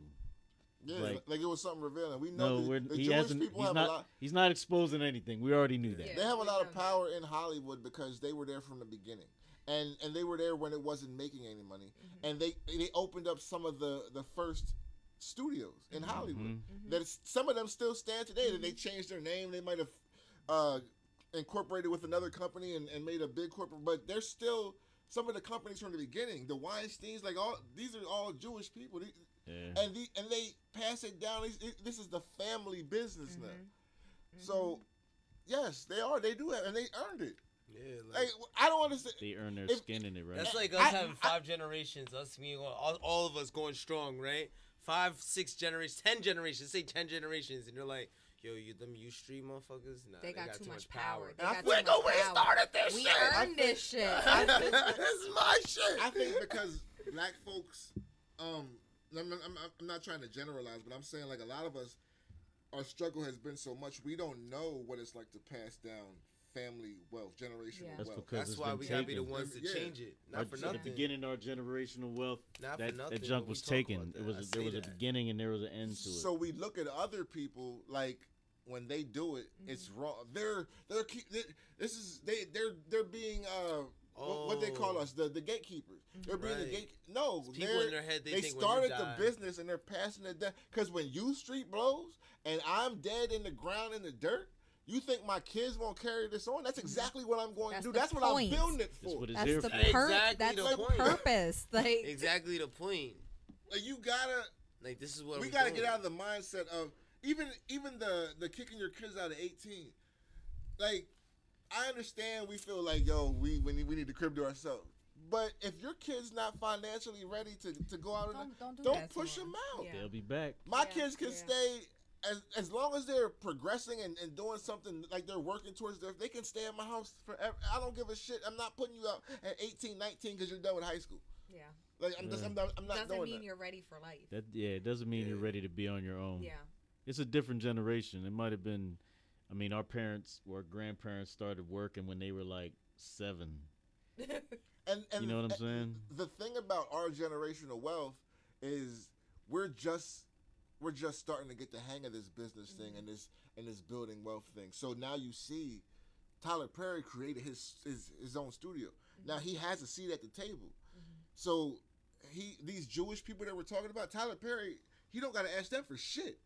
Yeah, like it was something revealing. We know the Jewish people have a lot. He's not exposing anything. We already knew that. Yeah, they have a lot of power in Hollywood because they were there from the beginning, and they were there when it wasn't making any money, and they opened up some of the first studios in Hollywood. That some of them still stand today. That they changed their name. They might have incorporated with another company and made a big corporate, but they're still some of the companies from the beginning. The Weinsteins, like these are all Jewish people. And they pass it down. This is the family business now. So, yes, they are. They do have, and they earned it. Yeah, like I don't understand. They earn their skin in it, right? That's like us having 5 generations. All of us going strong, right? 5, 6 generations, 10 generations. Say 10 generations, and you're like, yo, them U Street motherfuckers. Nah, they got too much power. We started this shit. We earned this shit. This is my shit. I think because black folks, I'm not trying to generalize, but I'm saying, like, a lot of us, our struggle has been so much, we don't know what it's like to pass down family wealth, generational wealth. That's why we gotta be the ones to change it. Not for nothing. At the beginning, our generational wealth, that junk was taken. There was a beginning and there was an end to it. So we look at other people, like, when they do it, it's wrong. They're being what they call us, the gatekeepers. They're being the gate. No, people in their head. They think started the business and they're passing it down. Because when U Street blows and I'm dead in the ground in the dirt, you think my kids won't carry this on? That's exactly what I'm going to do. That's what I'm building it for. That's what it's the purpose. Like, exactly the point. Like, you gotta. Like, this is what we gotta get out of the mindset of even the kicking your kids out at 18. Like, I understand we feel like, yo, we need the crib to ourselves. But if your kid's not financially ready to go out, don't push them out. Yeah. They'll be back. My kids can stay as long as they're progressing and doing something, like they're working towards they can stay in my house forever. I don't give a shit. I'm not putting you out at 18, 19 because you're done with high school. Yeah. Like, I'm not doing that. Doesn't mean you're ready for life. It doesn't mean you're ready to be on your own. Yeah. It's a different generation. It might have been, I mean, our parents or grandparents started working when they were like 7. And you know what I'm saying? The thing about our generational wealth is we're just starting to get the hang of this business thing and this building wealth thing. So now you see Tyler Perry created his own studio. Now he has a seat at the table. So these Jewish people that we're talking about, Tyler Perry, he don't got to ask them for shit.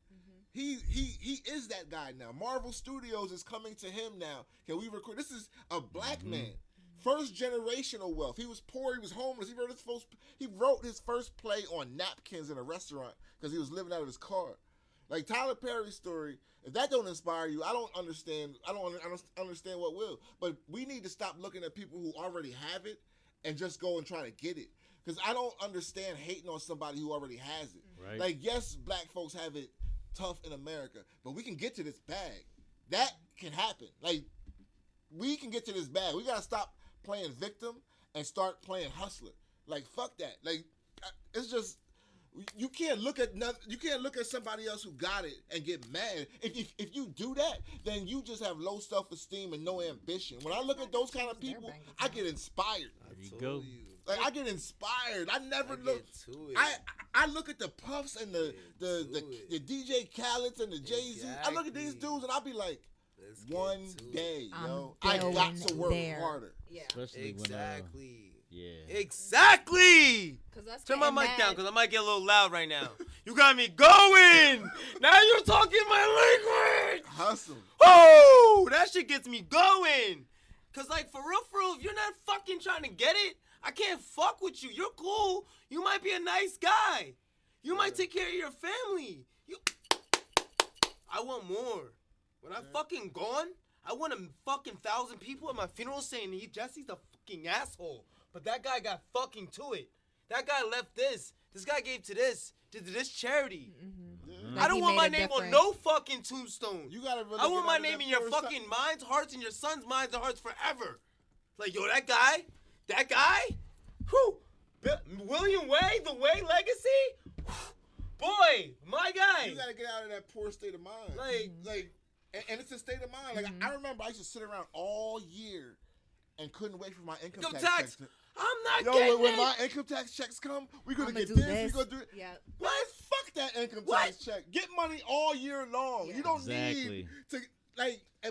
He is that guy now. Marvel Studios is coming to him now. Can we record? This is a black man. First generational wealth. He was poor. He was homeless. He wrote his first play on napkins in a restaurant because he was living out of his car. Like, Tyler Perry's story. If that don't inspire you, I don't understand what will. But we need to stop looking at people who already have it and just go and try to get it. Because I don't understand hating on somebody who already has it. Right. Like, yes, black folks have it tough in America, but we can get to this bag. That can happen. Like, we can get to this bag. We gotta stop playing victim and start playing hustler. Like, fuck that. Like, it's just, you can't look at somebody else who got it and get mad. If you do that, then you just have low self-esteem and no ambition. When I look at those kind of people, I get inspired. There you go. Like, I get inspired. I never look. I look at the Puffs and the DJ Khaled's and the Jay-Z. I look at these dudes and I'll be like, one day, yo, I got to work harder. Yeah. Especially exactly. When, Exactly. Cause that's turn my mic down because I might get a little loud right now. You got me going. Now you're talking my language. Hustle. Oh, that shit gets me going. Cause like for real, if you're not fucking trying to get it, I can't fuck with you. You're cool. You might be a nice guy. You might take care of your family. I want more. When I'm fucking gone, I want a fucking 1,000 people at my funeral saying Jesse's a fucking asshole. But that guy got fucking to it. That guy left this. This guy gave to this. Did to this charity. Mm-hmm. I don't want my name on no fucking tombstone. You gotta really I want my name in your fucking minds, hearts, and your son's minds and hearts forever. Like, yo, that guy, whew, William Way, the Way legacy, boy, my guy. You gotta get out of that poor state of mind. Like, and it's a state of mind. Like, I remember I used to sit around all year and couldn't wait for my income tax. I'm not Yo, getting when it. my income tax checks come, we're gonna get do this. this. We're gonna do it. Yeah. Man, fuck that income tax check. Get money all year long. Yeah. You don't Exactly. need to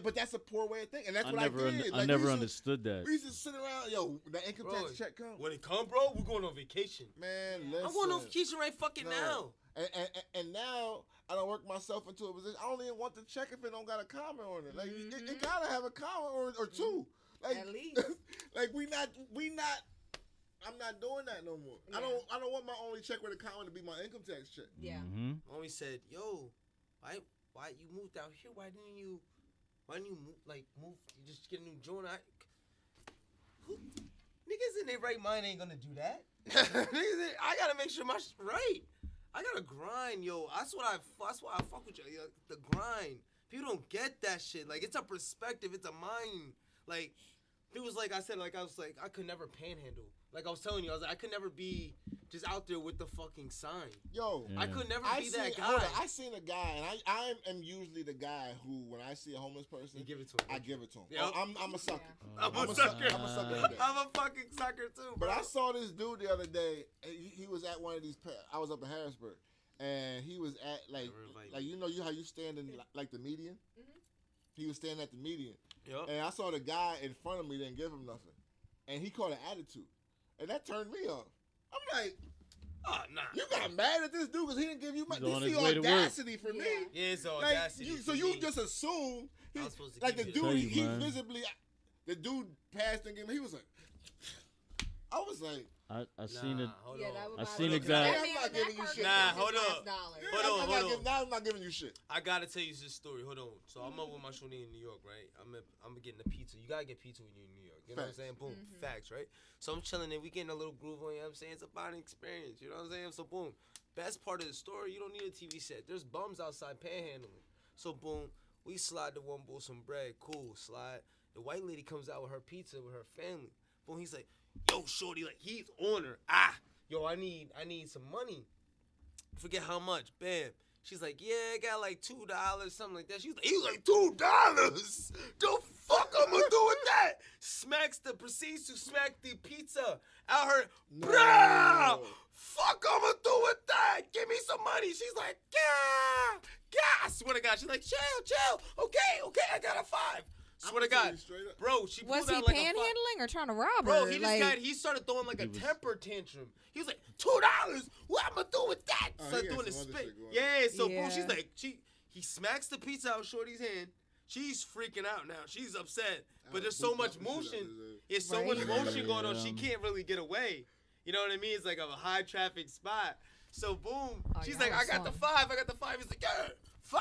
but that's a poor way of thinking. And that's what never I did. I never understood that. We used to sit around, yo, that income Bro, tax check come. When it come, bro, we're going on vacation. Man, listen. I'm going on vacation right fucking now. And now I don't work myself into a position. I don't even want the check if it don't got a comment on it. Like it gotta have a comment or two. Like At least. like we not. I'm not doing that no more. Yeah. I don't want my only check with a comment to be my income tax check. Yeah. Mommy said, yo, why you moved out here? Why didn't you move? You just get a new joint. Niggas in their right mind ain't gonna do that. I gotta make sure my shit right. I gotta grind, yo. That's why I fuck with you. Yo, the grind. People don't get that shit. Like, it's a perspective. It's a mind. Like, it was like I said. Like, I could never panhandle. Like I was telling you, I could never be just out there with the fucking sign. Yo, I could never be that guy. Hold on, I seen a guy, and I am usually the guy who, when I see a homeless person, You give it to him. I give it to him. Yep. I'm a sucker. I'm a sucker. I'm a sucker for that. I'm a fucking sucker too, bro. But I saw this dude the other day. He was at one of these. I was up in Harrisburg, and he was at like you know how you stand in like the median. Mm-hmm. He was standing at the median, Yep. and I saw the guy in front of me didn't give him nothing, and he caught an attitude, and that turned me off. I'm like, Oh, nah. you got mad at this dude because he didn't give you money. He's on This his is way to work. audacity for me. Yeah, it's Like, audacity. so you just assume he, I was supposed to like the give you dude that. he Tell you, man. visibly the dude passed and gave him. He was like, I was like, I seen it. Hold Yeah, on. that would I bother seen me. a guy- That I'm man- not that giving you car shit. gave Nah, his hold last up. dollar. Hold on. now I'm not giving you shit. I gotta tell you this story. Hold on. So I'm up with my shorty in New York, right? I'm getting the pizza. You gotta get pizza when you're in New York. You know Facts. what I'm saying? Boom. Mm-hmm. Facts, right? So I'm chilling and we getting a little groove on, you know what I'm saying? It's a bonding experience, you know what I'm saying? So boom. Best part of the story, you don't need a TV set. There's bums outside panhandling. So boom, we slide the one bowl some bread. Cool, slide. The white lady comes out with her pizza with her family. Boom, he's like, yo, shorty, like he's on her. Yo, I need some money. Forget how much. Bam. She's like, yeah, I got like $2, something like that. He's like, $2? The fuck I'm gonna do with that? Proceeds to smack the pizza out her. No. Bruh! Fuck I'm gonna do with that? Give me some money. She's like, yeah. I swear to God. She's like, chill. Okay, I got a 5. Swear to tell God. you straight up. Bro, she pulled Was he out like a 5. panhandling or trying to rob Bro, her? he started throwing like a He was- temper tantrum. He was like, $2? What I'm gonna do with that? Oh, Started he had doing the some other spit. shit going on. Yeah, so boom, Yeah. she's like, he smacks the pizza out of Shorty's hand. She's freaking out now. She's upset. But there's so much motion. There's so much Right. motion going on. Yeah. She can't really get away. You know what I mean? It's like a high traffic spot. So boom, Oh, she's y'all like, I got the son. 5. He's like, yeah, 5.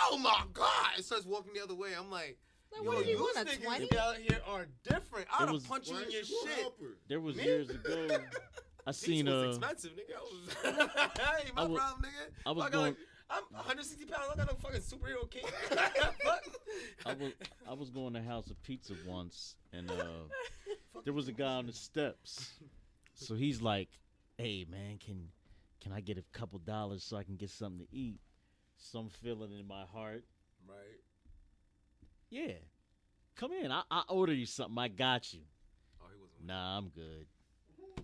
Oh my God. And starts walking the other way. I'm like, Like, yo, what did he you want, a niggas 20? out here are different. I'd have was- punched you in your shit. There was Me? years ago. I seen Pizza was expensive, nigga. Ain't my I was- problem, nigga. I was Fuck, going- I'm 160 pounds. I got no fucking superhero cape. I was going to House of Pizza once, and there was a guy on the steps. So he's like, "Hey man, can I get a couple dollars so I can get something to eat?" So I'm feeling in my heart, Right. yeah, come in. I order you something. I got you. Oh, he wasn't. Nah, I'm good.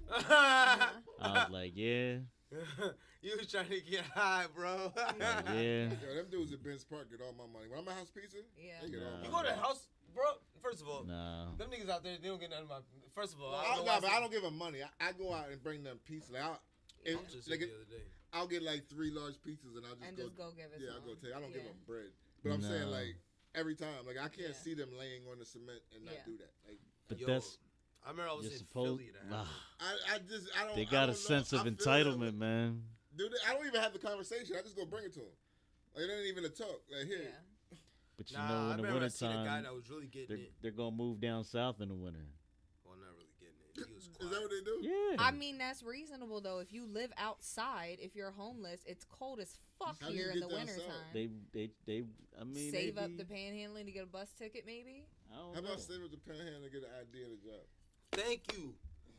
Uh-huh. I was like, yeah, You was trying to get high, bro. yeah. Yo, them dudes at Ben's Park get all my money. When I'm at House Pizza, Yeah. they get all Nah. my You money. go to the house, bro. First of all, Nah. them niggas out there, they don't get none of my. First of all, Well, I don't know but why I don't give them money. I go out and bring them pizza. Like, I was just like the other day. I'll get like 3 large pizzas and I'll just go give it. Yeah, to I'll go them. take. I don't give them bread, but I'm saying No. like every time, like I can't see them laying on the cement and not do that. Like, But Yo, that's I remember I was you're in supposed. Philly. That happened. I don't. They I got don't a sense know. of I feel that way. entitlement, man. Dude, I don't even have the conversation. I just go bring it to them. Like it ain't even a talk. Like here. Yeah. But you Nah, know, I in the remember I seen a guy wintertime, that was really getting it. they're gonna move down south in the winter. Well, not really getting it. He was Is quiet. that what they do? Yeah. I mean, that's reasonable though. If you live outside, if you're homeless, it's cold as fuck How do you here in get the down wintertime. south? They. I mean, Save up maybe- the panhandling to get a bus ticket, maybe. I don't How know. about save up the panhandle and get an idea of the job? Thank you.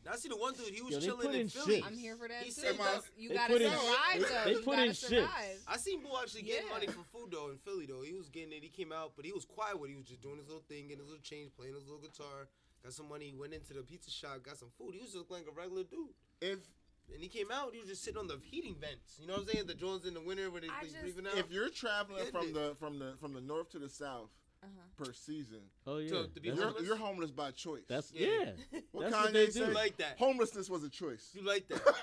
Now, I see the one dude. He was Yo, they chilling put in in Philly. shit. I'm here for that He too. said that- You They gotta put in- survive though. they You put gotta in shit. survive. I seen Boo actually getting Yeah. money for food though in Philly though. He was getting it. He came out, but he was quiet with it. He was just doing his little thing, getting his little change, playing his little guitar. Got some money. Went into the pizza shop, got some food. He was just like a regular dude. If And he came out. He was just sitting on the heating vents. You know what I'm saying? The joints in the winter when they breathing out. if you're traveling Getting from the north to the south per season, Oh yeah. To be That's- homeless? you're homeless by choice. That's Yeah. yeah. What That's Kanye what they said? do. You like that? Homelessness was a choice. You like that? What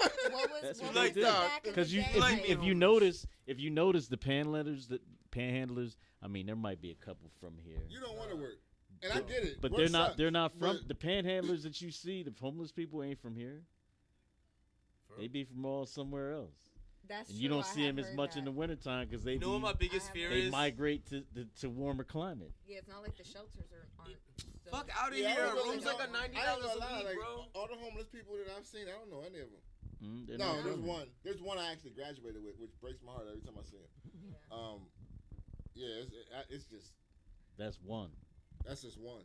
was That's what what was they it did. back in Because the you, day? if, like you, if you notice, the panhandlers. I mean, there might be a couple from here, You don't want to work, and I get it. but Work they're not. sucks, They're not from but the panhandlers that you see. The homeless people ain't from here. They be from all somewhere else, That's and you true, don't I see them have as heard much in that. the wintertime because they You know what my biggest fear they is? migrate to warmer climate. Yeah, it's not like the shelters aren't. Still. Fuck out of Yeah, I here. don't really Room's like know. a $90 I ain't gonna a lie, week, like, bro. all the homeless people that I've seen, I don't know any of them. They're No, not there's from one. There's one I actually graduated with, which breaks my heart every time I see him. Yeah. It's just That's one. that's just one.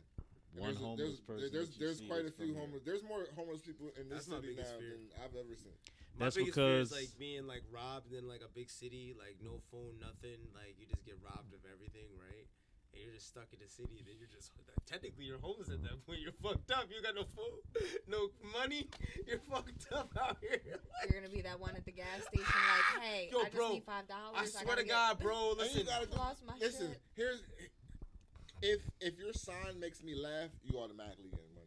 And One homeless person. that you There's see quite a that's few from here. homeless. There's more homeless people in this That's my city biggest now fear. than I've ever seen. My That's biggest fear is because- like being like robbed in like a big city, like no phone, nothing. Like you just get robbed of everything, right? And you're just stuck in the city. Then you're just technically you're homeless at that point. You're fucked up. You got no food, no money. You're fucked up out here. You're gonna be that one at the gas station, like, hey, Yo, I just bro, need $5. I swear to God, bro. And you Listen, gotta Lost my listen. shit. Here's if your sign makes me laugh, you automatically get money.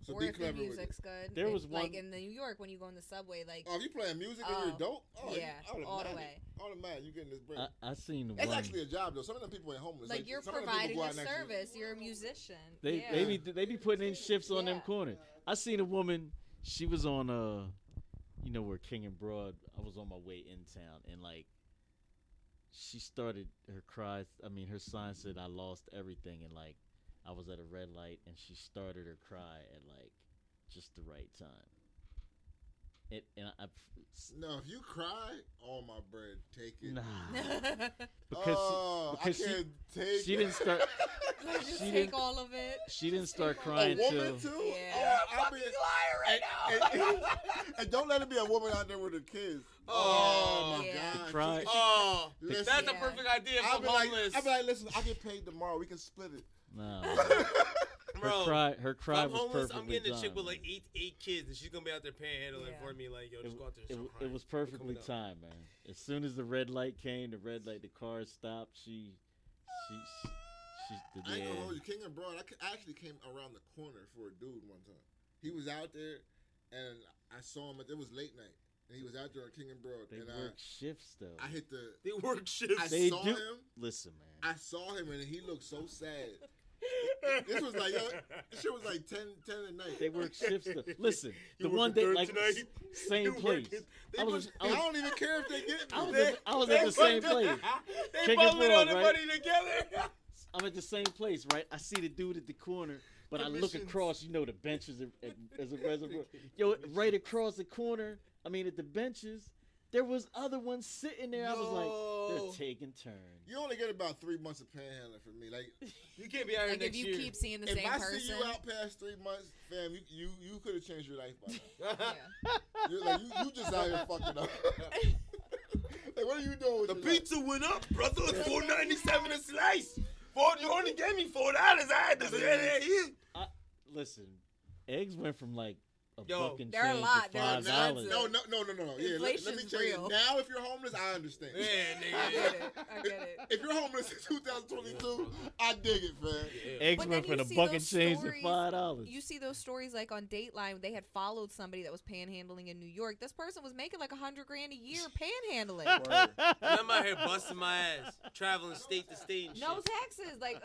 So Or be if the clever with it. music's good. There was like one- in New York when you go in the subway, like Oh, if you playing music and you're Oh, dope, yeah, all the automatic. way. Automatic, you getting this bread. I seen the That's one. actually a job though. Some of them people ain't homeless. like you're some of them people providing go a out and actually- service. You're a musician. They yeah. they be putting in shifts on them Yeah. corners. I seen a woman. She was on you know where King and Broad. I was on my way in town and like, she started her cries. I mean, her sign said I lost everything and like, I was at a red light and she started her cry at like, just the right time. No, if you cry, all my bread, take it. Nah, Oh, because I can't take she it. didn't start. Just She take didn't- all of it. She didn't start A crying woman till. too? Yeah. Oh, I mean, and don't let it be a woman out there with her kids. Oh, my Yeah. God. Cry. oh, Listen, that's a Yeah. perfect idea I'll for be homeless. like, listen, I get paid tomorrow. We can split it. Nah, Bro, her if cry I'm was homeless, perfectly I'm getting a chick timed. with like eight kids, and she's gonna be out there panhandling Yeah. for me. Like, yo, just go out there and start It crying. was I'm perfectly coming up. timed, man. As soon as the red light came, the car stopped. She I ain't gonna hold you. King and Broad, I actually came around the corner for a dude one time. He was out there, and I saw him. It was late night, and he was out there on King and Broad. They and work shifts though. I hit the. They work shifts. I They saw do. him. Listen, man. I saw him, and he looked so sad. This was like, this shit was like 10 at night. They work shifts though. Listen, You the one working day third like tonight? same You place. working- I was I don't even care if they get me. I was at the same place. They King and bubbling Broad, all the right? money together. I'm at the same place, right? I see the dude at the corner, but I look Commissions. across. You know the benches as a reservoir. Yo, right across the corner. I mean, at the benches, there was other ones sitting there. I was like, Yo. they're taking turns. You only get about 3 months of panhandling from me. Like, You can't be out here Like if next you year. keep seeing the if same I person. see you out past 3 months, fam, you could have changed your life by now. Yeah. You're like, you just out here fucking up. Like, what are you doing with The your life? pizza went up, brother. It's $4.97 a slice. You only gave me $4. I had to say that here. Listen, eggs went from like buck and they're a change lot. to They're $5. expensive. No. Yeah, let me Inflation's tell you. real. Now, if you're homeless, I understand. Yeah, I nigga. get it. I get it. If you're homeless in 2022, I dig it, man. Eggs But went then from you a see buck those and change to stories- $5. You see those stories like on Dateline, they had followed somebody that was panhandling in New York. This person was making like $100,000 a year panhandling. Word. I'm out here busting my ass, traveling state to state and No shit. taxes. Like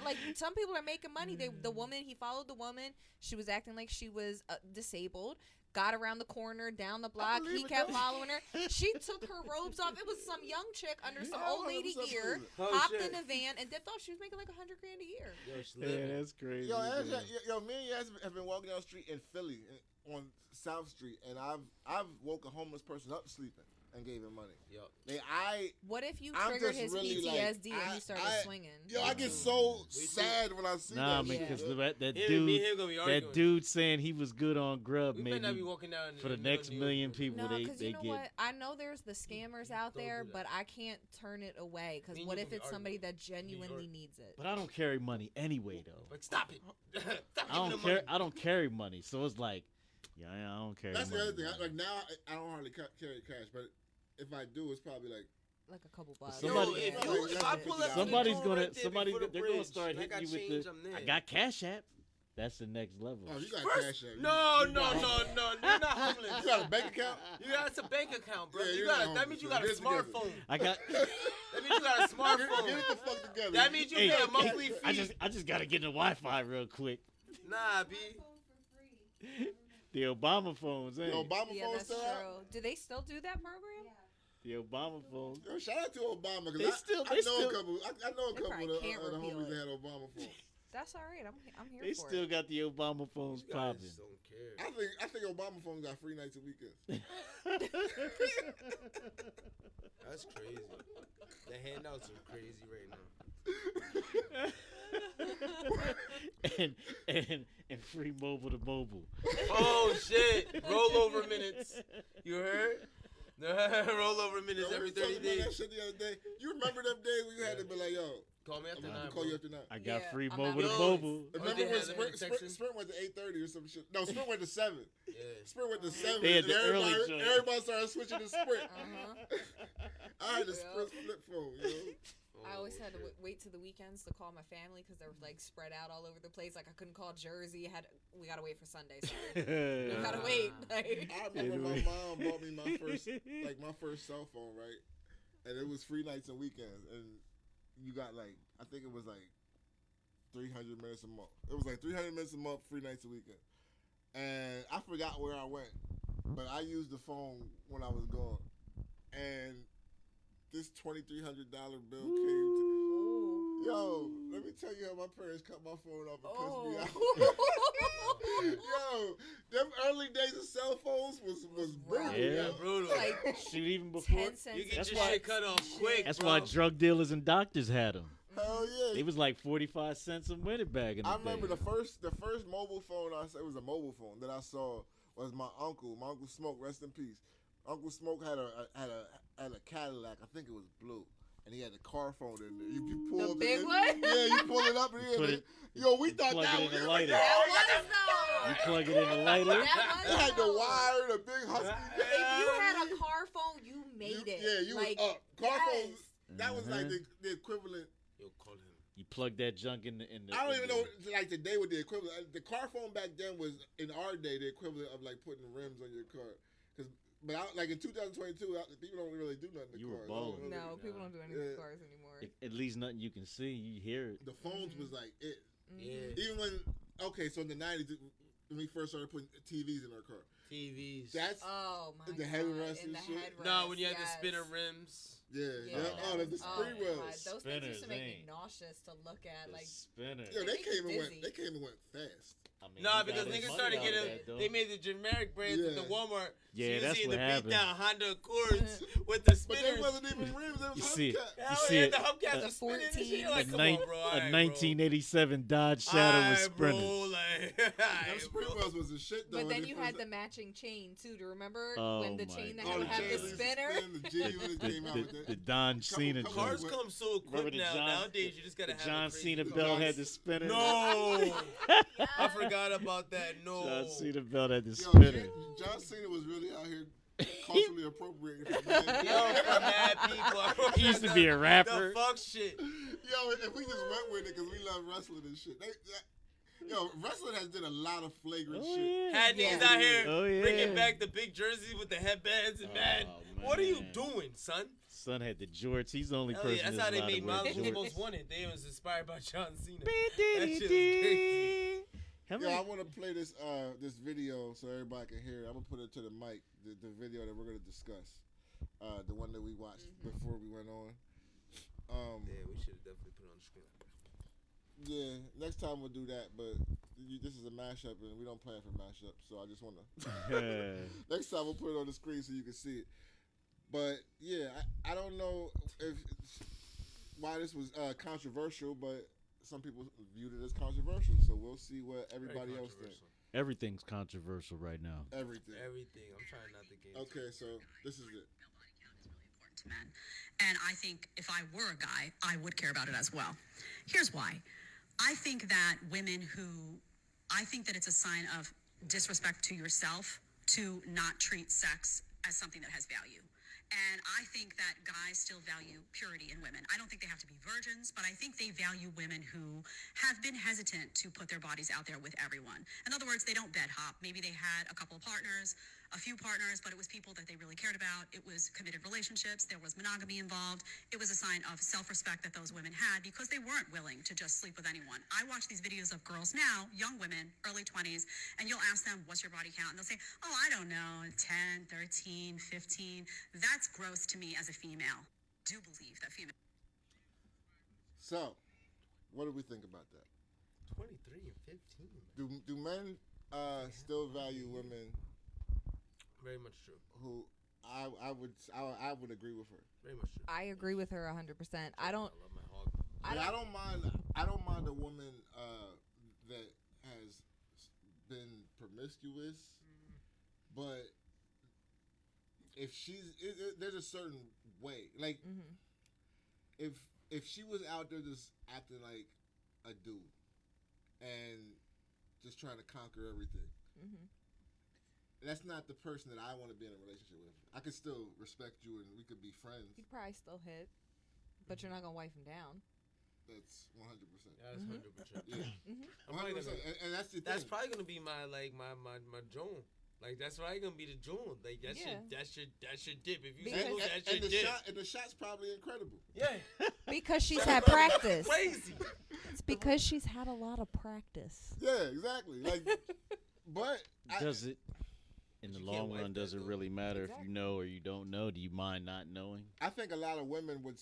like some people are making money. The woman, he followed the woman. She was acting like she was disabled. Got around the corner, down the block. believe He it, kept though. following her. She took her robes off. It was some young chick under some Yeah, old lady 100% gear. believe it. Oh, Hopped shit. in a van and dipped off. She was making like $100,000 a year. Yo, she Yeah, living. that's crazy. Yo, man. me and Yaz have been walking down the street in Philly on South Street, and I've woke a homeless person up sleeping and gave him money. Yo. What if you I'm triggered just his really, PTSD like, and he started I- swinging? I get so too. sad when I see Nah, that. man, shit, because yo. that Me and dude, him gonna be arguing. that dude saying he was good on Grub, We better made not be me, walking down for the in middle next of New York. million people, No, they because you know get. what? I know there's the scammers out Don't there, do that. but I can't turn it away. Because Me and what you if gonna be it's somebody arguing. that genuinely York. needs it? But I don't carry money anyway, though. Like, stop it. Stop I don't giving care. them I don't carry money, so it's like, yeah, I don't carry. That's the money, other thing. man. Like now, I don't hardly carry cash, but if I do, it's probably like Like a couple bucks. Somebody- Yo, Yeah. if I pull up, Somebody's to the gonna, right there somebody, before the they're gonna bridge, start and I hitting got you with change, the. I'm there. I got Cash App. That's the next level. oh, you got First- cash out. No, You no, got- no. You're not homeless. You got a bank account? You got a bank account, bro. Yeah, you you're got not that means you got a homeless. Get it together. smartphone. I got. That means you got a Get smartphone. it the fuck together. That means you Hey, pay a monthly fee. I just gotta get the Wi-Fi real quick. Nah, B. The Obama phones, the ain't it? Obama Yeah, phone that's still true. out? Do they still do that program? The Obama phones. Yo, shout out to Obama They because still- I they know still- a couple. I know a They couple probably of can't the repeal homies it. that had Obama phones. That's all right. I'm here They for still it. got the Obama phones You guys popping. don't care. I think Obama phones got free nights and weekends. That's crazy. The handouts are crazy right now. and free mobile to mobile. Oh shit! Rollover minutes. You heard? Rollover minutes Yo, we every was talking 30 about that days. shit the other day. You remember them days when you had to be like, yo, Call me after I'm 9. gonna call you after 9. I got Yeah, free I'm mobile not- to Yo, mobile. Remember they when had that in Texas? Sprint went to 8:30 or some shit? No, Sprint went to 7. Yeah. Sprint went to 7. They had and the early everybody, joint. everybody started switching to Sprint. Uh-huh. I had a Yeah. Sprint flip phone, yo. I always had to shit. wait to the weekends to call my family because they were like spread out all over the place. Like I couldn't call Jersey. We gotta wait for Sunday. Sorry, we gotta wait. Like, I remember my mom bought me my first cell phone, right? And it was free nights and weekends, and you got like I think it was like 300 minutes a month. It was like 300 minutes a month, free nights a weekend. And I forgot where I went, but I used the phone when I was gone, and this $2,300 bill came to. Yo, let me tell you how my parents cut my phone off and cussed me out. Yo, them early days of cell phones was brutal. Yeah. yo. Brutal. like Shoot, even before. 10 cents. You get That's your why- shit cut off quick. That's bro. why drug dealers and doctors had them. Hell yeah. It was like 45 cents a minute back in the I day. remember the first mobile phone I saw. It was a mobile phone that I saw was my uncle. My uncle Smoke, rest in peace. Uncle Smoke had a Cadillac. I think it was blue, and he had a car phone in there. You pull The up big in- one? Yeah, you pull it up in put here. it- Yo, we you thought plug that it was in the lighter. That was though. You plug it in the lighter. That It was had the though. wire, the big husky. If you had a car phone, you made it. Yeah, you like, was up. Car yes. phones. That was like Mhm. the equivalent. Yo, call him. You plug that junk in the. I don't in even the- know like today what the equivalent. The car phone back then was in our day the equivalent of like putting rims on your car. But like in 2022, people don't really do nothing to You were cars. balling. No, people don't do anything with Yeah. cars anymore. At least nothing you can see. You hear it. The phones was like it. Yeah. Even when in the 90s when we first started putting TVs in our car. TVs. That's Oh my The god. headrest In and the shit? headrest, No, when you had the yes. spinner rims. yeah. Yeah, Yeah. that Oh, the was- spring my God. wheels. Those things used to make Spinners me ain't. nauseous to look at. The Like, spinner. Yo, It they makes came you and went. dizzy. They came and went fast. I mean, Nah, you because got niggas money started out of getting. that, though. They made the generic brands at the Yeah. Walmart. Yeah, so you that's see what the happened. beat down Honda Accords with the But spinners. they wasn't even rims. They was You see it. hubcaps. Hell see yeah, it. the hubcaps The are spinning and shit. 14. You're like, A, come nine- on, bro. a Alright, bro. 1987 Dodge Shadow with Alright, bro, spinners. like, Them alright, spring bro. wheels was the shit though. but when then they you first- had the matching chain too. To remember Oh when the my chain that Oh, would the have chains the used to spinner. spin, the G unit came out with The that. Don Cena couple- joint. Cars come so quick Remember the now. John- Nowadays, you just gotta The have John a crazy Cena car. belt had the spinner. No, I forgot forgot about that. No. John Cena belt at the Yo, spinner. John Cena was really out here culturally appropriating for men. Yo, for mad people. He used to be a rapper. The fuck shit. Yo, if we just went with it because we love wrestling and shit. Yo, wrestling has did a lot of flagrant Oh, shit. yeah. Had niggas out here Oh, yeah. bringing back the big jerseys with the headbands and man, what are you man. doing, son? Son had the jorts. He's the only Hell person yeah, that's how they allowed to made wear Miles jorts. Most Wanted. They was inspired by John Cena. That shit was crazy. How Yo, many- I want to play this this video so everybody can hear it. I'm gonna put it to the mic, the video that we're gonna discuss, the one that we watched before we went on. Yeah, we should have definitely put it on the screen. Yeah, next time we'll do that. But this is a mashup, and we don't plan for mashup, so I just wanna. Next time we'll put it on the screen so you can see it. But yeah, I don't know if why this was controversial, but some people viewed it as controversial. So we'll see what everybody else thinks. Everything's controversial right now. Everything. Everything. I'm trying not to get. Okay, so this is it. To men. And I think if I were a guy, I would care about it as well. Here's why. I think that I think that it's a sign of disrespect to yourself to not treat sex as something that has value. And I think that guys still value purity in women. I don't think they have to be virgins, but I think they value women who have been hesitant to put their bodies out there with everyone. In other words, they don't bed hop. Maybe they had a couple of partners, a few partners, but it was people that they really cared about. It was committed relationships. There was monogamy involved. It was a sign of self-respect that those women had because they weren't willing to just sleep with anyone. I watch these videos of girls now, young women, early 20s, and you'll ask them, what's your body count? And they'll say, oh, I don't know, 10, 13, 15. That's gross to me as a female. Do believe that female. So, what do we think about that? 23 and 15. Do men still value women Very much true. who I would agree with her. Very much true. I agree with her 100%. I don't. I love my hog. I don't mind a woman that has been promiscuous, but if there's a certain way, like if she was out there just acting like a dude and just trying to conquer everything. That's not the person that I want to be in a relationship with. I could still respect you and we could be friends. You could probably still hit, but you're not gonna wife him down. That's 100%. That's 100%. Yeah. I'm probably 100%. gonna, And that's the thing. that's probably gonna be my Joan. Like that's probably gonna be the Joan. Like that should dip. If you Because- single, that and should the dip. shot, and the shot's probably incredible. Yeah. Because she's had practice. Crazy. It's because she's had a lot of practice. Yeah, exactly. Like, but Does it, in the You can't long wipe run, that, does it though. really matter if Exactly. you know or you don't know? Do you mind not knowing? I think a lot of women would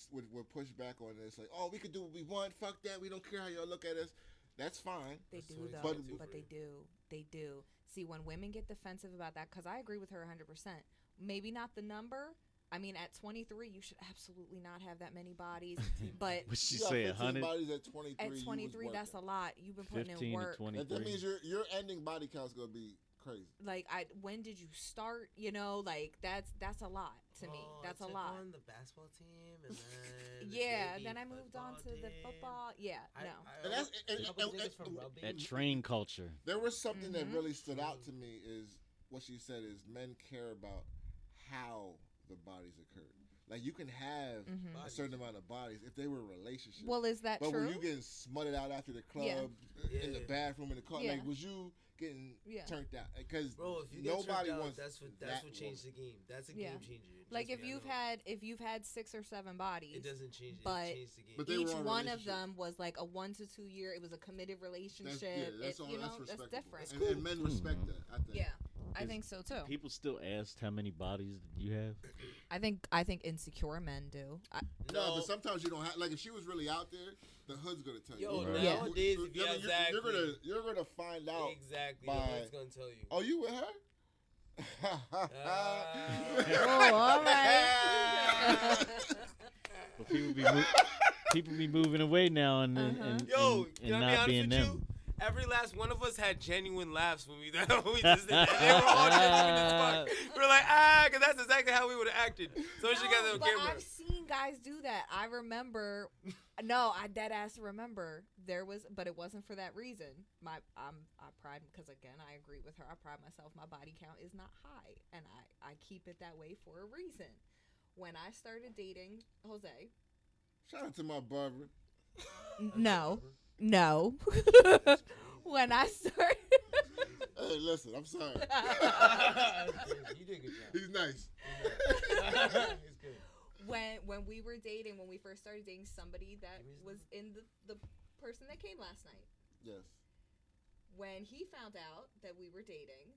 push back on this. Like, oh, we could do what we want. Fuck that. We don't care how y'all look at us. That's fine. They do though, But- but they do. They do. See, when women get defensive about that, because I agree with her 100%. Maybe not the number. I mean, at 23, you should absolutely not have that many bodies. But Would she You got say 15 100? bodies at 23. at you was 23, that's a working. lot. You've been putting 15 in to work. 23. That means your ending body count's gonna be crazy. Like, when did you start? You know, like that's a lot to me. That's a lot. On the basketball team, and then Yeah. the Then I JV moved on to the team. football. Yeah. No. And that's- and- a couple and- niggas from and- rugby. That train culture. There was something that really stood out to me is what she said is men care about how the bodies occurred. Like you can have a certain amount of bodies if they were relationships. Well, is that but true? were you getting smutted out after the club, Yeah. in the Yeah. bathroom, in the car? Yeah. Like was you getting Yeah. turned out? Because Bro, if you get nobody turned out, wants that's what that changed woman. the game. That's a Yeah. game changer. Like Trust if me, I you've know. had 6 or 7 bodies, It doesn't change. but It changed the game. But they each were on one of relationships. them was like a 1 to 2 year. It was a committed relationship. That's all. You know, That's that's respectable. different. And men respect that. I think. Yeah, I think so too. People still ask how many bodies you have. I think insecure men do. No, but sometimes you don't have. Like if she was really out there, the hood's gonna tell Yo, you. Right. Yeah. nowadays, if you I mean, exactly, you're gonna find out. exactly, by- the hood's gonna tell you. Oh, you with her? Oh, all right. But people be moving away now and Yo, and can I be not honest being with them. you? every last one of us had genuine laughs when we just did that. They were all genuine as fuck. We were like, because that's exactly how we would have acted. So she got on but camera. I've seen guys do that. I remember. No, I dead ass remember there was, but it wasn't for that reason. I pride, because again, I agree with her. I pride myself. My body count is not high, and I keep it that way for a reason. When I started dating Jose, Shout out to my barber. no. When I started, Hey, listen, I'm sorry. You did a good job. He's nice. It's good. when we were dating, when we first started dating somebody that was in the person that came last night. Yes. When he found out that we were dating,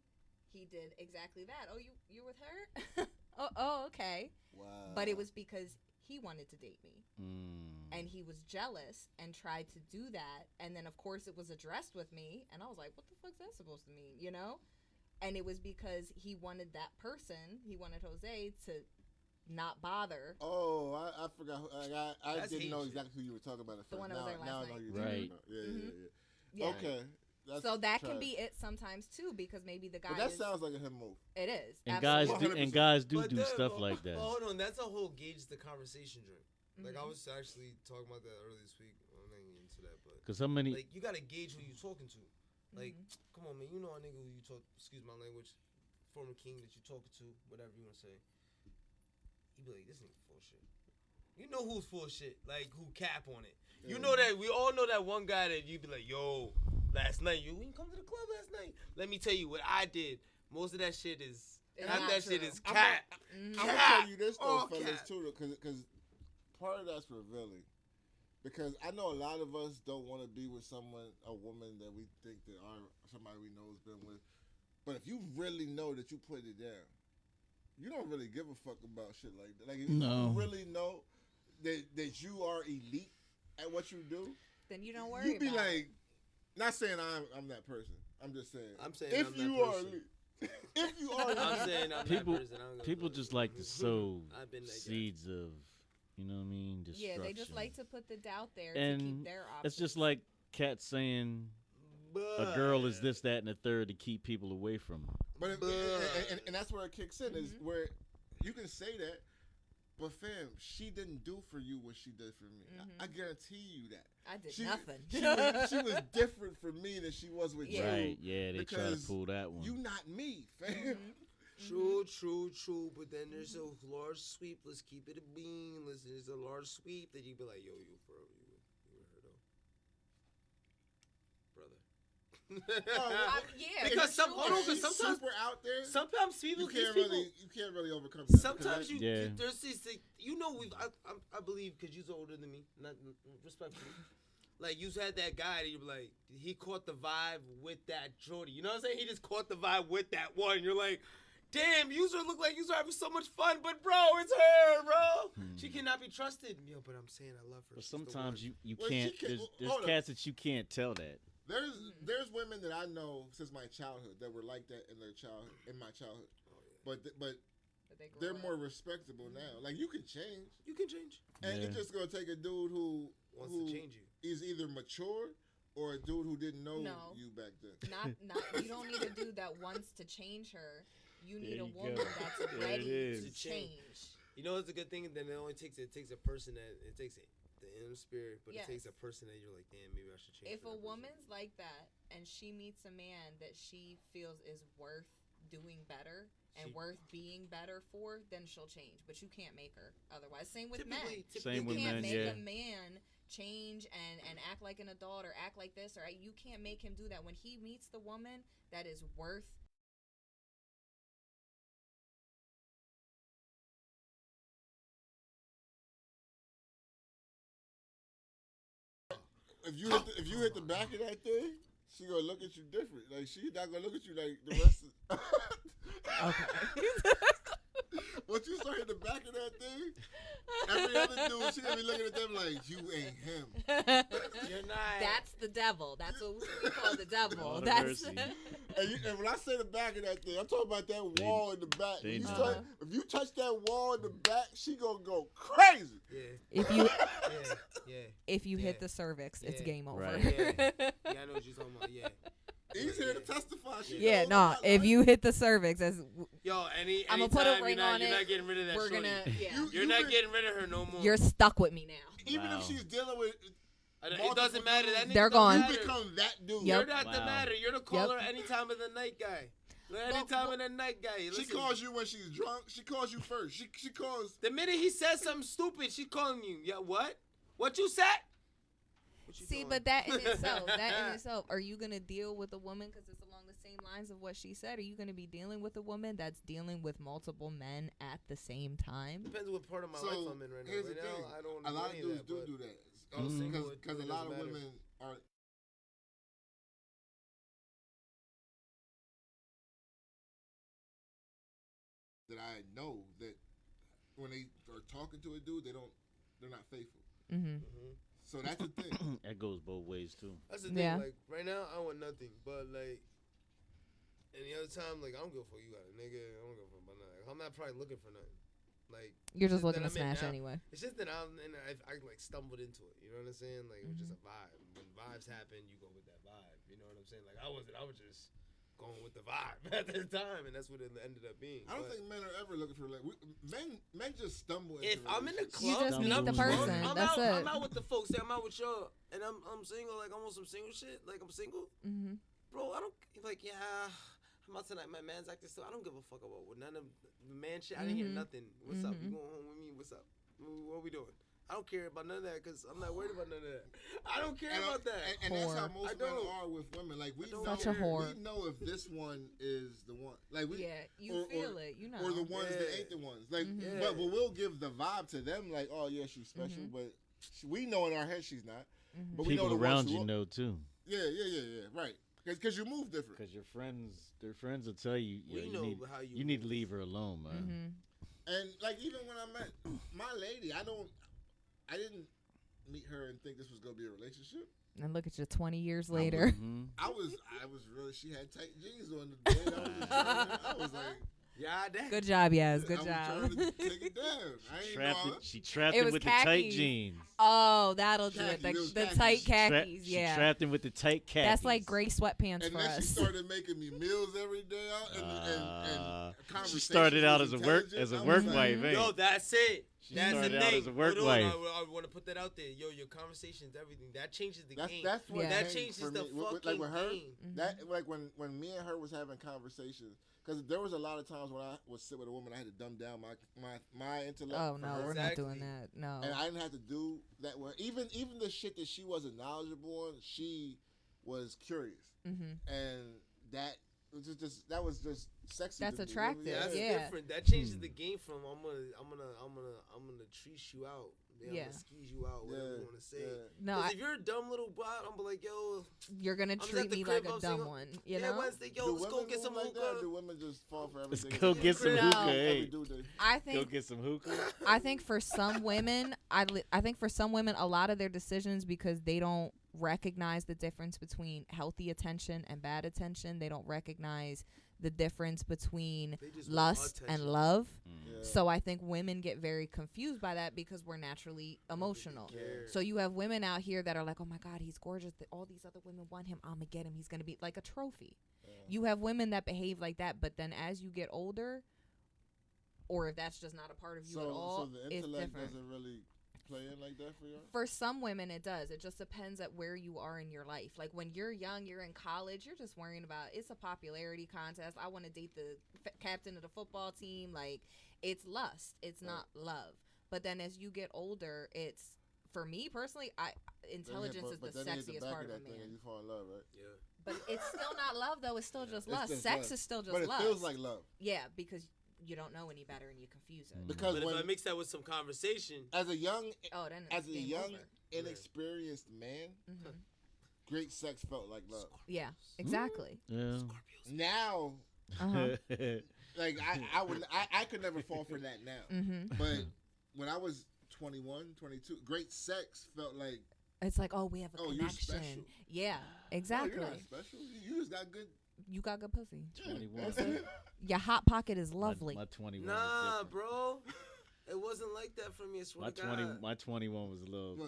he did exactly that. Oh, you're with her? oh, okay. Wow. But it was because he wanted to date me. Mm. And he was jealous and tried to do that. And then, of course, it was addressed with me. And I was like, what the fuck's that supposed to mean, you know? And it was because he wanted that person, he wanted Jose to not bother. Oh, I forgot. I That's didn't know hate exactly who you were talking about at first. The one that was there last now I know night. who you're Right. talking about. Yeah, Mhm. yeah. Yeah. Okay. That's So that can trash. be it sometimes, too, because maybe the guy But that is... sounds like a him move. It is. And absolutely. guys do But do then, stuff like that. But hold on, that's a whole gauge the conversation drink. Like I Mhm. was actually talking about that earlier this week. I'm not getting into that, but Because how many? like you gotta gauge who you talking to. Like, Mhm. come on, man, you know a nigga who you talk. Excuse my language, former king that you talking to, whatever you wanna say. You be like, this nigga full of shit. You know who's full of shit, like who cap on it. You know that we all know that one guy that you be like, yo, last night we didn't come to the club last night. Let me tell you what I did. Most of that shit is It's half not that shit true. is cap. Mhm. I'm gonna tell you this though, All fellas, cap. too, because part of that's revealing. Because I know a lot of us don't want to be with a woman that we think that somebody we know has been with. But if you really know that you put it down, you don't really give a fuck about shit like that. Like if No. you really know that you are elite at what you do, Then you don't worry you be about like, not saying I'm that person. I'm just saying. I'm saying if I'm you that are person. elite, if you are, I'm elite, saying I'm People- that person. I don't give a People fuck. just like to sow I've been that guy. seeds of, you know what I mean, Yeah, destruction. they just like to put the doubt there to And keep their options. It's just like Kat saying a girl is this, that, and the third to keep people away from her. but and that's where it kicks in is where you can say that, but fam, she didn't do for you what she did for me. I guarantee you that. I did She, nothing. she was different for me than she was with you. Right, yeah, they try to because pull that one. You not me, fam. True. But then there's a large sweep. Let's keep it a bean. There's a large sweep that you be like, yo, you for real, you were her though, brother. Yeah, Because for some sure. hold on, 'cause She's sometimes super out there. sometimes people You can't these really overcome that. Sometimes because you Yeah. there's these things, you know I believe because you're older than me, not respectfully. Like you had that guy that you be like he caught the vibe with that Jordy. You know what I'm saying? He just caught the vibe with that one. You're like, damn, you look like you having so much fun, but bro, it's her, bro. She cannot be trusted. Yo, but I'm saying I love her. But She's the sometimes one. you Well, she can't. can't- There's hold on. cats that you can't tell that. There's women that I know since my childhood that were like that in my childhood, but But they grow they're up. more respectable now. Like you can change, You can change. and Yeah. it's just gonna take a dude who Wants to change you. is either mature or a dude who didn't know No. you back then. Not. You don't need a dude that wants to change her. You need There a you woman go. that's There it ready is. to To change. change. You know, it's a good thing. Then it only takes a person that it takes the inner spirit, but Yes. it takes a person that you're like, damn, maybe I should change. If for a that person. woman's like that and she meets a man that she feels is worth doing better and She- worth being better for, then she'll change. But you can't make her otherwise. Same with Typically- men. typically Same with You can't men, make yeah. a man change and act like an adult or act like this, or you can't make him do that. When he meets the woman that is worth If you hit the back of that thing, she gonna look at you different. Like she not gonna look at you like the rest of. Once you start hitting the back of that thing, every other dude, she gonna be looking at them like you ain't him. You're not. That's the devil. That's what we call the devil. Lord of That's mercy. And when I say the back of that thing, I'm talking about that wall in the back. they If know. you touch that wall in the back, she gonna go crazy. Yeah. If you Yeah. if you hit Yeah. the cervix, it's Yeah. game over. Right. Yeah. Yeah, I know what you're talking about. Yeah. He's here to testify. She Yeah, knows no. about If life. you hit the cervix, as Yo, I'ma put a anytime ring you're not, on you're it, not getting rid of that we're shorty. gonna You're You not been- getting rid of her no more. you're stuck with me now. Even Wow. if she's dealing with, It doesn't matter. That nigga They're don't gone. you matter. become that dude. Yep. You're not the Wow. matter. You're the caller any time of the night guy. Any time of the night guy. She Listen, calls you when she's drunk. She calls you first. She calls. the minute he says something stupid, she calling you. Yeah, what? What you said? What you See, doing? but that in itself, are you gonna deal with a woman because it's along the same lines of what she said? Are you gonna be dealing with a woman that's dealing with multiple men at the same time? Depends what part of my So life I'm in right now. here's the Right thing. now, I don't A lot of any dudes that, do but do that I'm Mhm. single, because it a lot of doesn't matter. women are. That I know that when they are talking to a dude, they're not faithful. Mm-hmm. So that's the thing. That goes both ways too. That's the thing. Yeah. Like right now, I want nothing. But like any other time, like I don't give a fuck. You got a nigga. I don't give a fuck about nothing. I'm not probably looking for nothing. Like You're just that looking to I'm in smash now. anyway. It's just that I like stumbled into it. You know what I'm saying? Like it was just a vibe. When vibes happen, you go with that vibe. You know what I'm saying? Like I was just going with the vibe at the time, and that's what it ended up being. I don't But think men are ever looking for men just stumble into if I'm in the relationships. You club, just and meet I'm the drunk, person. That's it. I'm out with the folks. Say I'm out with y'all, and I'm single. Like I'm on some single shit. Like I'm single, Mm-hmm. bro. I don't like. Yeah, I'm out tonight. My man's acting still. I don't give a fuck about none of the man shit. I didn't hear Mhm. nothing. What's up? You Mhm. going home with me? What's up? What we doing? I don't care about none of that because I'm not worried about none of that. I don't care And, about that. and that's how Whore. most I men don't. are with women. Like we don't know, Such a whore. we know if this one is the one. Like we, Yeah, you feel it. You know. or the ones that Yeah. ain't the ones. Like, Mhm. but we'll give the vibe to them. Like, oh yeah, she's special, Mhm. but we know in our head she's not. Mhm. But we know People the around ones who you are- know too, Yeah, right. Because you move different. because their friends will tell you, We you know need, how you you need to move. leave her alone, man. Mm-hmm. And like even when I met my lady, I didn't meet her and think this was gonna be a relationship. And look at you 20 years later. Mhm. I was really. She had tight jeans on the day. I was like, Yeah, that. Good job, Yaz. Good I was job. trying to take it down. I ain't know. She trapped It him was with the tight khakis. jeans. Oh, that'll do Khakis, it. it was The khakis. tight Tra- khakis, she yeah. trapped him with the tight khakis. That's like gray sweatpants And for then she us. started making me meals every day out, and She conversations started out was as a work intelligent. I work was wife, like, ain't Yo, that's it. She That's the started out thing. as a work Hold on, wife. I want to put that out there. Yo, your conversations, everything. That changes the game. That's what Yeah. That changed changes for the me. fucking Like with her, game. that like when me and her was having conversations, because there was a lot of times when I would sit with a woman, I had to dumb down my intellect. Oh, for no, her. we're not Exactly. doing that. No. And I didn't have to do that. With even the shit that she wasn't knowledgeable on, she was curious, Mm-hmm. and that was just sexy. That's to me. attractive, That's yeah. different. That changes the game from I'm gonna treat you out. I'm Yeah. gonna squeeze you out. Whatever you want to say. No, 'Cause I, if you're a dumb little bot, I'm be like, yo, you're going to just treat at the me crib, like a I'm dumb single. one, you yeah, know? Wednesday, yo, Do let's go women get move some like that, or hookah. do women just fall for Let's everything? go that get some No. hookah. every Hey, dude they- I go think get some hookah. I think for some women, I think for some women, a lot of their decisions, because they don't recognize the difference between healthy attention and bad attention. They don't recognize the difference between They just want lust and attention. love. Yeah. So I think women get very confused by that because we're naturally emotional. care. So you have women out here that are like, oh my God, he's gorgeous. All these other women want him. I'm going to get him. He's going to be like a trophy. You have women that behave like that, but then as you get older, or if that's just not a part of you at all, so the it's intellect different. doesn't really play in like that for you. For some women, it does. It just depends at where you are in your life. Like when you're young, you're in college, you're just worrying about it's a popularity contest. I want to date the captain of the football team. Like it's lust. It's not love. But then as you get older, it's for me personally, intelligence is the sexiest part of a man. And you fall in love, right? Yeah. But it's still not love though. It's still just It's lust. just Sex lust. is still just But it lust. feels like love Yeah, because you don't know any better and you confuse it. because But if when I mix that with some conversation, as a young Oh, then as a game young over. inexperienced man, Mhm. great sex felt like love. Yeah, exactly. Yeah. Now, Uh-huh. like I could never fall for that now. Mm-hmm. But when I was 21, 22, great sex felt like It's like, oh, we have a Oh, you're connection. special. Yeah, oh, exactly. you're not special. You just got good You got good pussy. 21. Your hot pocket is lovely. My 21 Nah, was different. bro. It wasn't like that for me. I swear to God. My 21 was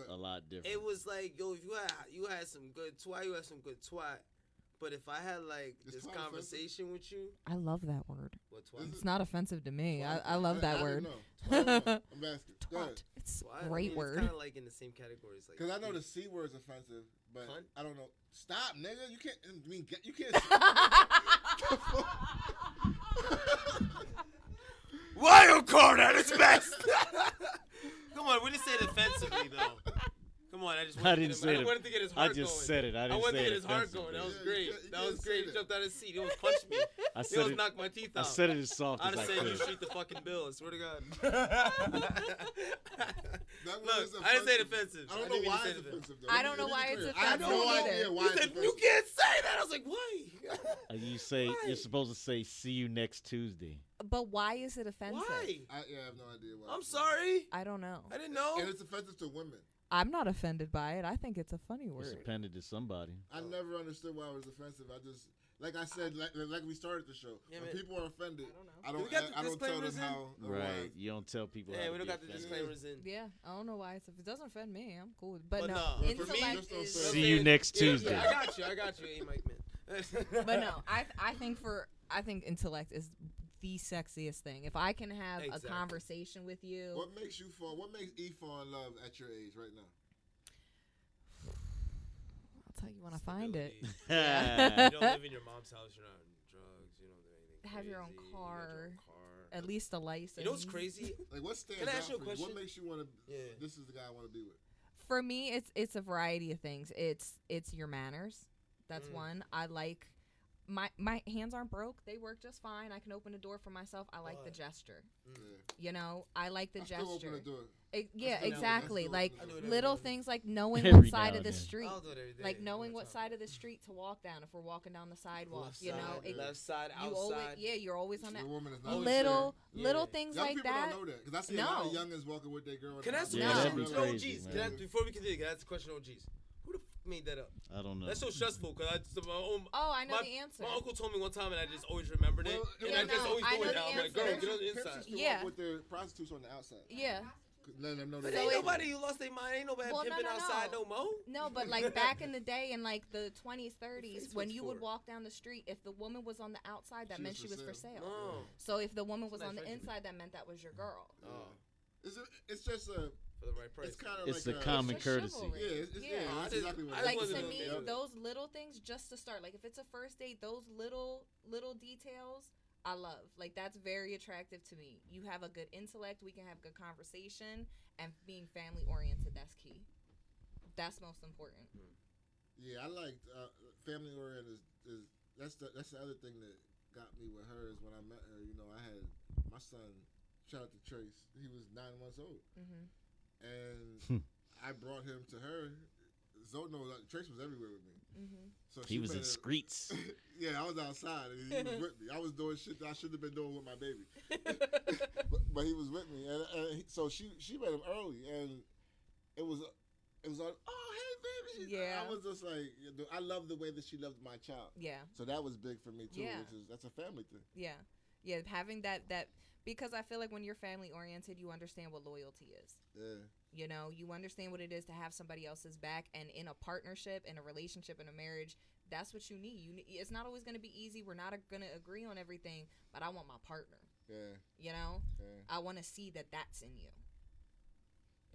a lot different. It was like, yo, if you had some good twat, you had some good twat. But if I had like this conversation with you, I love that word. what twat? It's not offensive to me. I love that word. I don't know. I'm asking. Go ahead. Twat. It's Twat? a great It's word. kind of like in the same category. Like, Because I know the C word's offensive, but Cunt? I don't know. Stop, nigga. You can't. I mean, you can't. wild card at its best. Come on, we didn't say it offensively though. Come on, I just wanted to get his heart going. I just said it. I didn't wanted say to it get his heart offensively. going. That was Yeah, great. you That was can't great. say He that. jumped out of his seat. He almost punched me. I He said almost it. knocked my teeth I out. said it as soft I'd as have I said you could. street the fucking bill. I swear to God. That Look, was I didn't say it offensive. I don't didn't know mean to why say it's it offensive. Though. I don't know Let me why be it's clear. I have offensive no either. idea why He it's said, offensive. you can't say that. I was like, why? You're supposed to say see you next Tuesday. But why is it offensive? Why? I have no idea why. I'm sorry. I don't know. I didn't know. And it's offensive to women. I'm not offended by it. I think it's a funny It's word. appended to somebody. I never understood why it was offensive. I just, like I said, like we started the show. Yeah, when man. people are offended, I don't know. We got the I don't tell them disclaimers in? how. or Right. why. You don't tell people. Yeah, how we to don't be got the offended. disclaimers in. Yeah, I don't know why it's. If it doesn't offend me, I'm cool. But But no, no, for me, intellect just don't is. say See you next Yeah, Tuesday. I got you, A Mike man. But no, I think intellect is the sexiest thing. If I can have Exactly. a conversation with you, What makes you fall? What makes E fall in love at your age right now? I'll tell you when I find it. You don't live in your mom's house. You're not on drugs. You don't do anything. Have your own crazy, you got car. your own car. At least a license. You know what's crazy? Like, what stands Can I out ask you a for you? What question? makes you want to? Yeah. This is the guy I want to be with. For me, it's a variety of things. It's your manners. That's one. I like my hands aren't broke. They work just fine. I can open a door for myself. I like the gesture. Yeah. You know, I like the I gesture. still open the door. Yeah, still- exactly. I still Like open the door. I do it little every day. things like knowing Every what side now of the and then. street. I'll do it every day. Like knowing Every what time. side of the street to walk down if we're walking down the sidewalk. Left You know, side, it, left side, you outside. always you're always on that. The woman is not Little Yeah. little things Young like people that. don't know that because I see a lot of No. youngins walking with their girl. Can I ask a Yeah, question that'd be to the crazy, OGs? man. Before we continue, can I ask a question to OGs? Who the made that up? I don't know. That's so stressful because Oh, I know my, the answer. my uncle told me one time and I just always remembered it. Well, And yeah, I just no, always I do know it the now. I'm like, answer. girl, Pimps get on the used inside. to Yeah. walk with their prostitutes on the outside. Yeah. Letting them know But that. ain't it- nobody who lost their mind. Ain't nobody Well, no, pimping no, outside no. no more. No, but like back in the day, in like the 20s, 30s, Facebook when you would for? walk down the street, if the woman was on the outside, that She meant was she for was for sale. sale. No. So if the woman was Nice on the friendship. inside, that meant that was your girl. Oh, It's just a. for the right price. It's kind of It's like a common It's courtesy. chivalry. Yeah, it's, Yeah. that's I just- exactly what I it Like is. wasn't to gonna me, know that. those little things just to start. Like if it's a first date, those little details I love. Like that's very attractive to me. You have a good intellect, we can have good conversation, and being family oriented, that's key. That's most important. Yeah, I liked family oriented. Is that's the other thing that got me with her is when I met her. You know, I had my son. Shout out to Trace. He was 9 months old, and I brought him to her. Trace was everywhere with me. So He she was in made a- streets. Yeah, I was outside and he was with me. I was doing shit that I shouldn't have been doing with my baby, but he was with me, so she met him early, and it was like, oh hey baby, Yeah. I was just like, I love the way that she loved my child, Yeah. so that was big for me too. Yeah. That's a family thing. Yeah, having that because I feel like when you're family oriented, you understand what loyalty is. Yeah, You know, you understand what it is to have somebody else's back, and in a partnership, in a relationship, in a marriage, that's what you need. It's not always going to be easy. We're not going to agree on everything, but I want my partner. yeah, You know, yeah. I want to see that that's in you.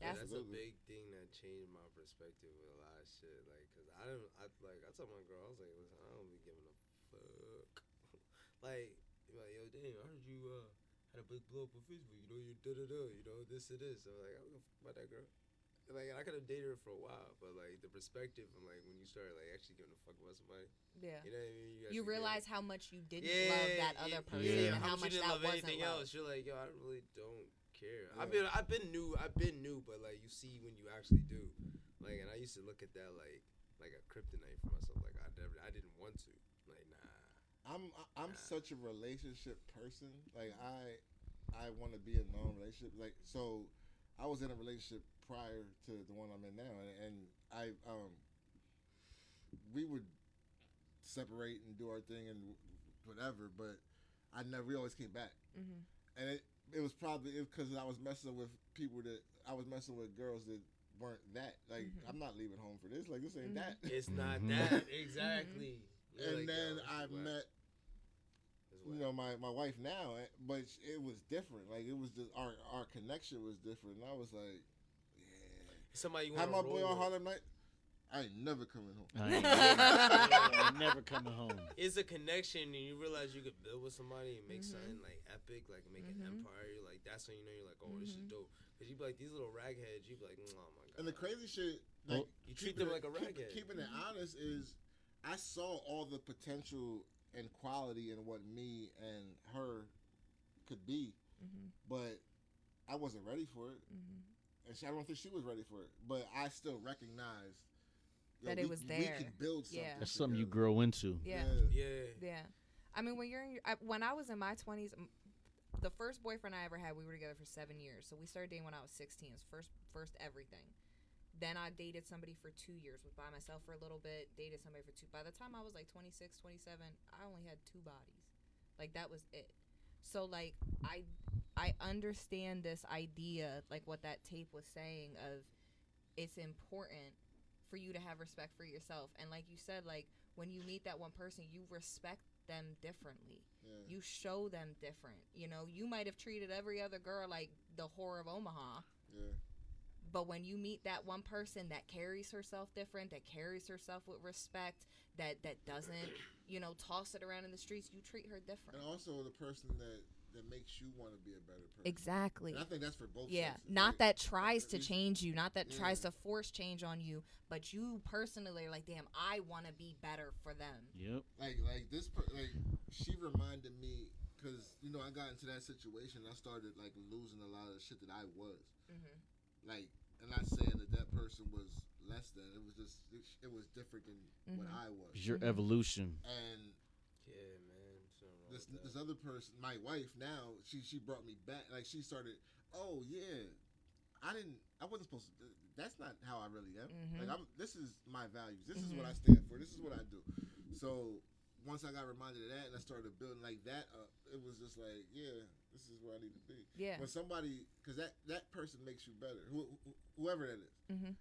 Yeah, That's that's a big thing that changed my perspective with a lot of shit. Like, cause I told my girl, I was like, listen, I don't be giving a fuck. like, yo, damn, I heard you had a big blow up on Facebook. You know, you you know, this and this. So like, I don't give a fuck about that girl. And, like, I could have dated her for a while, but like the perspective and like when you start like actually giving a fuck about somebody, Yeah. you know what I mean? You actually realize how much you didn't Yeah, love that other person, yeah. and how much you didn't that love wasn't anything love. else. You're like, yo, I really don't care. Yeah. I've been new, but like you see when you actually do, like, and I used to look at that like a kryptonite for myself. Like I didn't want to. Like nah. I'm such a relationship person. Like I want to be in a non-relationship. Like so, I was in a relationship prior to the one I'm in now, and I we would separate and do our thing and whatever. But we always came back, and it was probably because I was messing with girls that weren't that. Like, I'm not leaving home for this. Like, this ain't that. It's not that. Exactly. And then I met, my wife now, but it was different. Like, it was just our connection was different. And I was like, yeah. Somebody you want want to my boy on Harlem Night? I ain't never coming home. I ain't never coming home. It's a connection, and you realize you could build with somebody and make something like epic, like make an empire. You're like, that's when you know you're like, oh, this is dope. Because you be like, these little ragheads, you be like, oh my god. And the crazy shit, like, you treat them like a raghead. Keeping it honest is, I saw all the potential and quality in what me and her could be, but I wasn't ready for it, and I don't think she was ready for it. But I still recognized that it was there. We could build something. Yeah. That's something you grow into. Yeah. Yeah. I mean, when I was in my 20s, the first boyfriend I ever had, we were together for 7 years. So we started dating when I was 16. It was first everything. Then I dated somebody for 2 years, was by myself for a little bit, dated somebody for 2. By the time I was like 26, 27, I only had 2 bodies. Like, that was it. So, like, I understand this idea, like what that tape was saying of it's important for you to have respect for yourself. And like you said, like, when you meet that one person, you respect them differently. Yeah. You show them different. You know, you might have treated every other girl like the whore of Omaha. Yeah. But when you meet that one person that carries herself different, that carries herself with respect, that doesn't, toss it around in the streets, you treat her different. And also the person that makes you want to be a better person. Exactly. And I think that's for both sexes. Not that tries to change you, not that tries to force change on you, but you personally are like, damn, I want to be better for them. Yep. Like she reminded me, because, I got into that situation, I started, like, losing a lot of the shit that I was. Like, I'm not saying that person was less than. It was just, it was different than what I was. It's your evolution. And yeah, man. This other person, my wife now, she brought me back. Like, she started, oh yeah, I wasn't supposed to. That's not how I really am. Like, this is my values. This is what I stand for. This is what I do. So once I got reminded of that and I started building like that up, it was just like, yeah, this is where I need to be. Yeah. When somebody, because that person makes you better, whoever that is,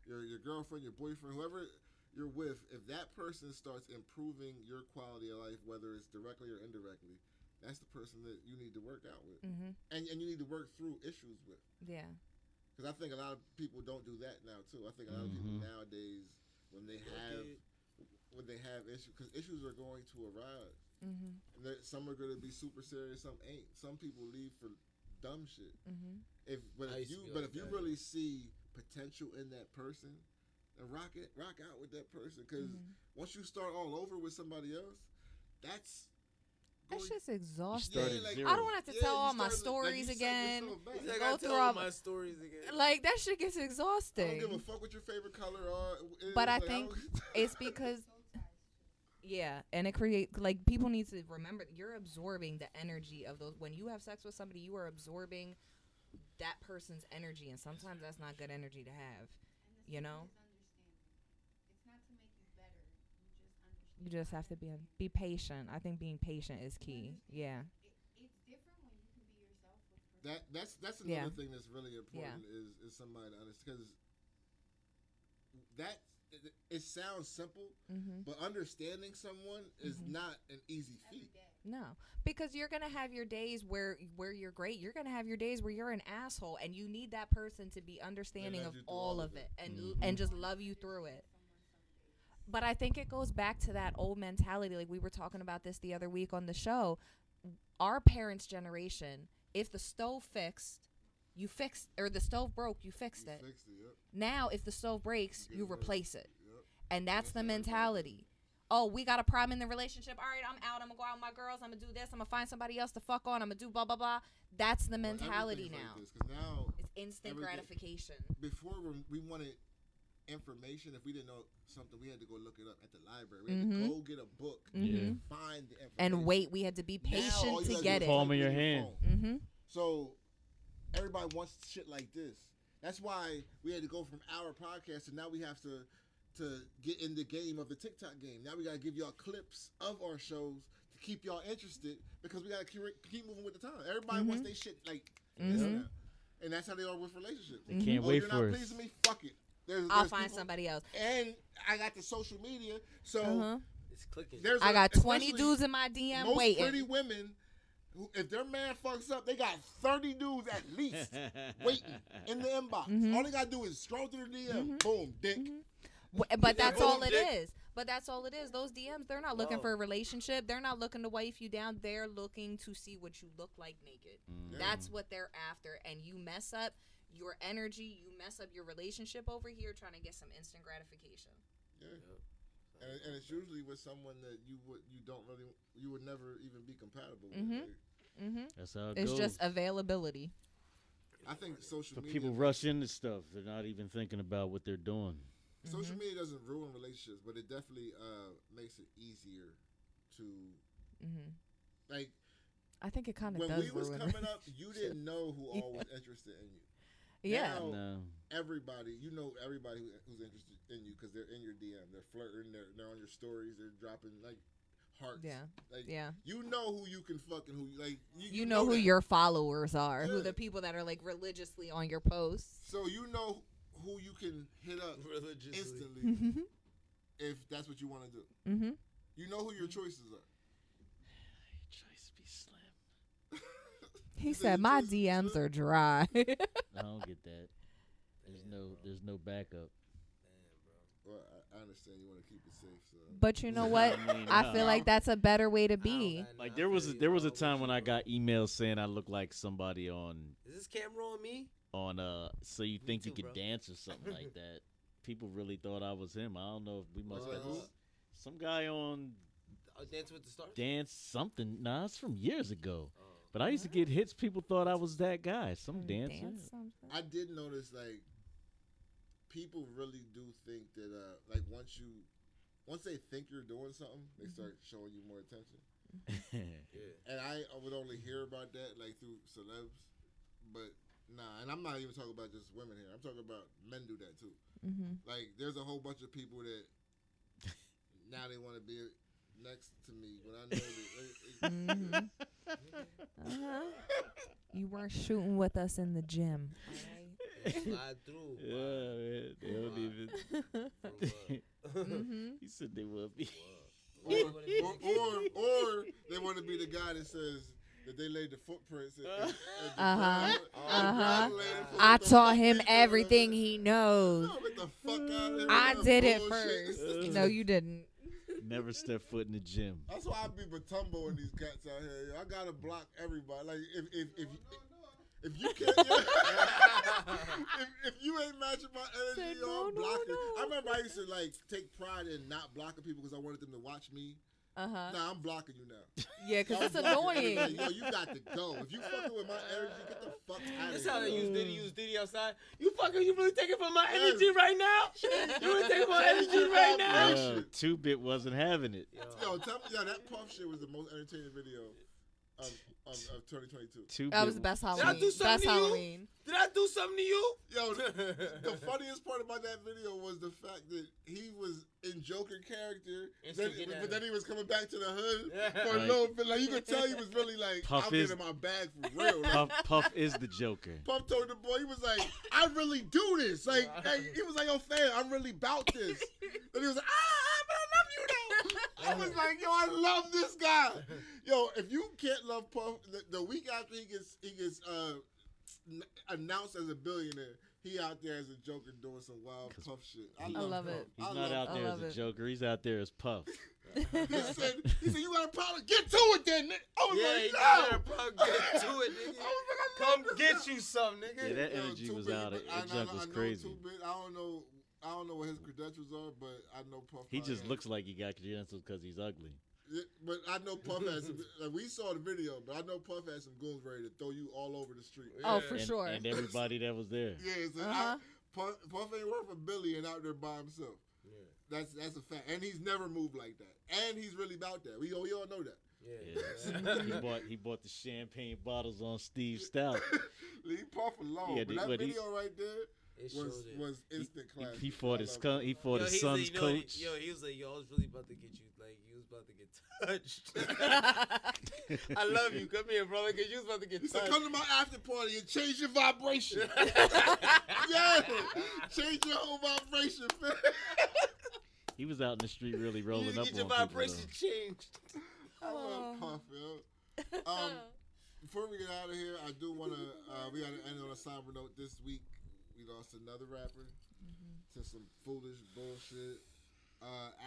your girlfriend, your boyfriend, whoever you're with, if that person starts improving your quality of life, whether it's directly or indirectly, that's the person that you need to work out with, and you need to work through issues with. Yeah. Because I think a lot of people don't do that now too. I think a lot of people nowadays, when they have issues, because issues are going to arise. And some are going to be super serious, some ain't. Some people leave for dumb shit. But if you really see potential in that person, then rock out with that person. Because once you start all over with somebody else, that's just exhausting. I don't want to have to tell all my stories again. Go through all my stories again. Like, that shit gets exhausting. I don't give a fuck what your favorite color is. But I think it's because, and it creates, like, people need to remember that you're absorbing the energy of those. When you have sex with somebody, you are absorbing that person's energy, and sometimes that's not good energy to have, You just have to be patient. I think being patient is key. Yeah. It's different when you can be yourself with That's another thing that's really important is somebody to understand, because it sounds simple, but understanding someone is not an easy feat. No, because you're gonna have your days where you're great. You're gonna have your days where you're an asshole, and you need that person to be understanding of all of it and just love you through it. But I think it goes back to that old mentality. Like, we were talking about this the other week on the show. Our parents' generation, if the stove or the stove broke, you fixed it. Now, if the stove breaks, you replace it. And that's the mentality. Oh, we got a problem in the relationship. All right, I'm out. I'm going to go out with my girls. I'm going to do this. I'm going to find somebody else to fuck on. I'm going to do blah, blah, blah. That's the mentality now. Like now. It's instant gratification. Before, when we wanted information, if we didn't know something, we had to go look it up at the library. We had to go get a book and find the information. And wait, we had to be patient to get it. Palm of your hand. So everybody wants shit like this. That's why we had to go from our podcast, and now we have to to get in the game of the TikTok game. Now we gotta give y'all clips of our shows to keep y'all interested because we gotta keep moving with the time. Everybody wants their shit like this now, and that's how they are with relationships. They can't wait you're for not us. pleasing me. Fuck it. I'll There's find people- somebody else. And I got the social media, so It's clicking. I got 20 especially dudes in my DM most waiting. pretty women. Who, if their man fucks up, they got 30 dudes at least waiting in the inbox. All they gotta do is scroll through the DM, boom, dick. But that's all it Dick. is. But that's all it is. Those DMs, they're not looking for a relationship. They're not looking to wife you down. They're looking to see what you look like naked. That's what they're after. And you mess up your energy, you mess up your relationship over here trying to get some instant gratification. Yeah. And it's usually with someone that you would never even be compatible with. Like, That's how it It's goes. just availability. I think social But media. people rush into stuff. They're not even thinking about what they're doing. Social media doesn't ruin relationships, but it definitely makes it easier to like. I think it kind of When does we was ruin coming up, you didn't know who all was interested in you. Yeah. Now, No. everybody, you know everybody who's interested in you because they're in your DM, they're flirting, they're on your stories, they're dropping like hearts. Yeah. Like, Yeah. you know who you can fuck and who like You know who that. your followers are, who Yeah. the people that are like religiously on your posts. So you know who you can hit up Religiously. instantly if that's what you want to do. Mm-hmm. You know who your choices are. Choice be slim. He said said, your "My choices DMs are are dry." I don't get that. There's no backup. Well, I understand you want to keep it safe, so. But you know what? I mean, I feel no. like that's a better way to be. Like there was a time when I got emails saying I looked like somebody on Is this camera on me? so you think you too, could bro. dance or something like that. People really thought I was him. I don't know if we must Like have who? some guy on Dance with the Stars? dance something. Nah, it's from years ago. But I used to get hits. People thought I was that guy. Some dancer. Dance something. I did notice like people really do think that like once they think you're doing something, they start showing you more attention. Yeah. And I would only hear about that like through celebs, but nah. And I'm not even talking about just women here. I'm talking about men do that too. Like there's a whole bunch of people that now they want to be next to me when I know that. You weren't shooting with us in the gym. Slide through. Yeah, man. They don't even. Mm-hmm. He said they will be. or they want to be the guy that says that they laid the footprints. I taught him everything he knows. Get the fuck out of here. I with did that it bullshit. first. No, you didn't. Never step foot in the gym. That's why I be Batumbo in these cats out here. Yo. I gotta block everybody. Like if you can't, if you ain't matching my energy, Said, yo, no, I'm no, blocking. no. I remember I used to like take pride in not blocking people because I wanted them to watch me. Nah, I'm blocking you now. Yeah, because it's I'm blocking you. annoying. Like, yo, you got to go. If you fucking with my energy, get the fuck out of That's here. how they yo. use Diddy outside. You really taking from my energy right now? You really taking my energy right now? Shit. 2-Bit wasn't having it. Yo, tell me, that Puff shit was the most entertaining video of 2022. 2-Bit. That was the best Did I Halloween. do something Best to you? Halloween. Did I do something to you? Yo, the funniest part about that video was the fact that he was in Joker character, but then he was coming back to the hood for a Right. little bit. Like you could tell he was really like, Puff I'm is- getting my bag for real. Like, Puff is the Joker. Puff told the boy, he was like, I really do this. Like, he was like, yo, fam, I'm really about this. And he was like, but I love you though. I was like, yo, I love this guy. Yo, if you can't love Puff, the week after he gets announced as a billionaire, he out there as a Joker doing some wild Puff shit. I love Puff. it. He's I not love out there love as it. a Joker. He's out there as Puff. He said, you got a problem? Get to it then, nigga. I was Yeah, like, you no. better probably get to it, nigga. I was like, I Come love get you some, nigga. Yeah, that Yo, energy was 2-Bit, out. but That junk was crazy. 2-Bit, I don't know what his credentials are, but I know Puff. He probably just has- looks like he got credentials because he's ugly. Yeah, but I know Puff has some. Like, we saw the video, but I know Puff has some goons ready to throw you all over the street. Oh, for And, sure. and everybody that was there. Yeah, so Puff ain't worth $1 billion out there by himself. Yeah. That's a fact, and he's never moved like that, and he's really about that. We all know that. Yeah. He bought the champagne bottles on Steve Stout. Leave Puff alone. Yeah, but that but he- video right there, It showed it. was instant classic. He fought I his love son. it. He fought his he was son's like, you know what, coach. he was like, I was really about to get you. Like, he was about to get touched. I love you. Come here, brother, because you was about to get He said, touched. come to my after party and change your vibration. Yeah, change your whole vibration, man. He was out in the street really You rolling need to up get your on people. vibration changed. I love Puff, yo. Before we get out of here, I do want to, we got to end on a somber note. This week, we lost another rapper to some foolish bullshit.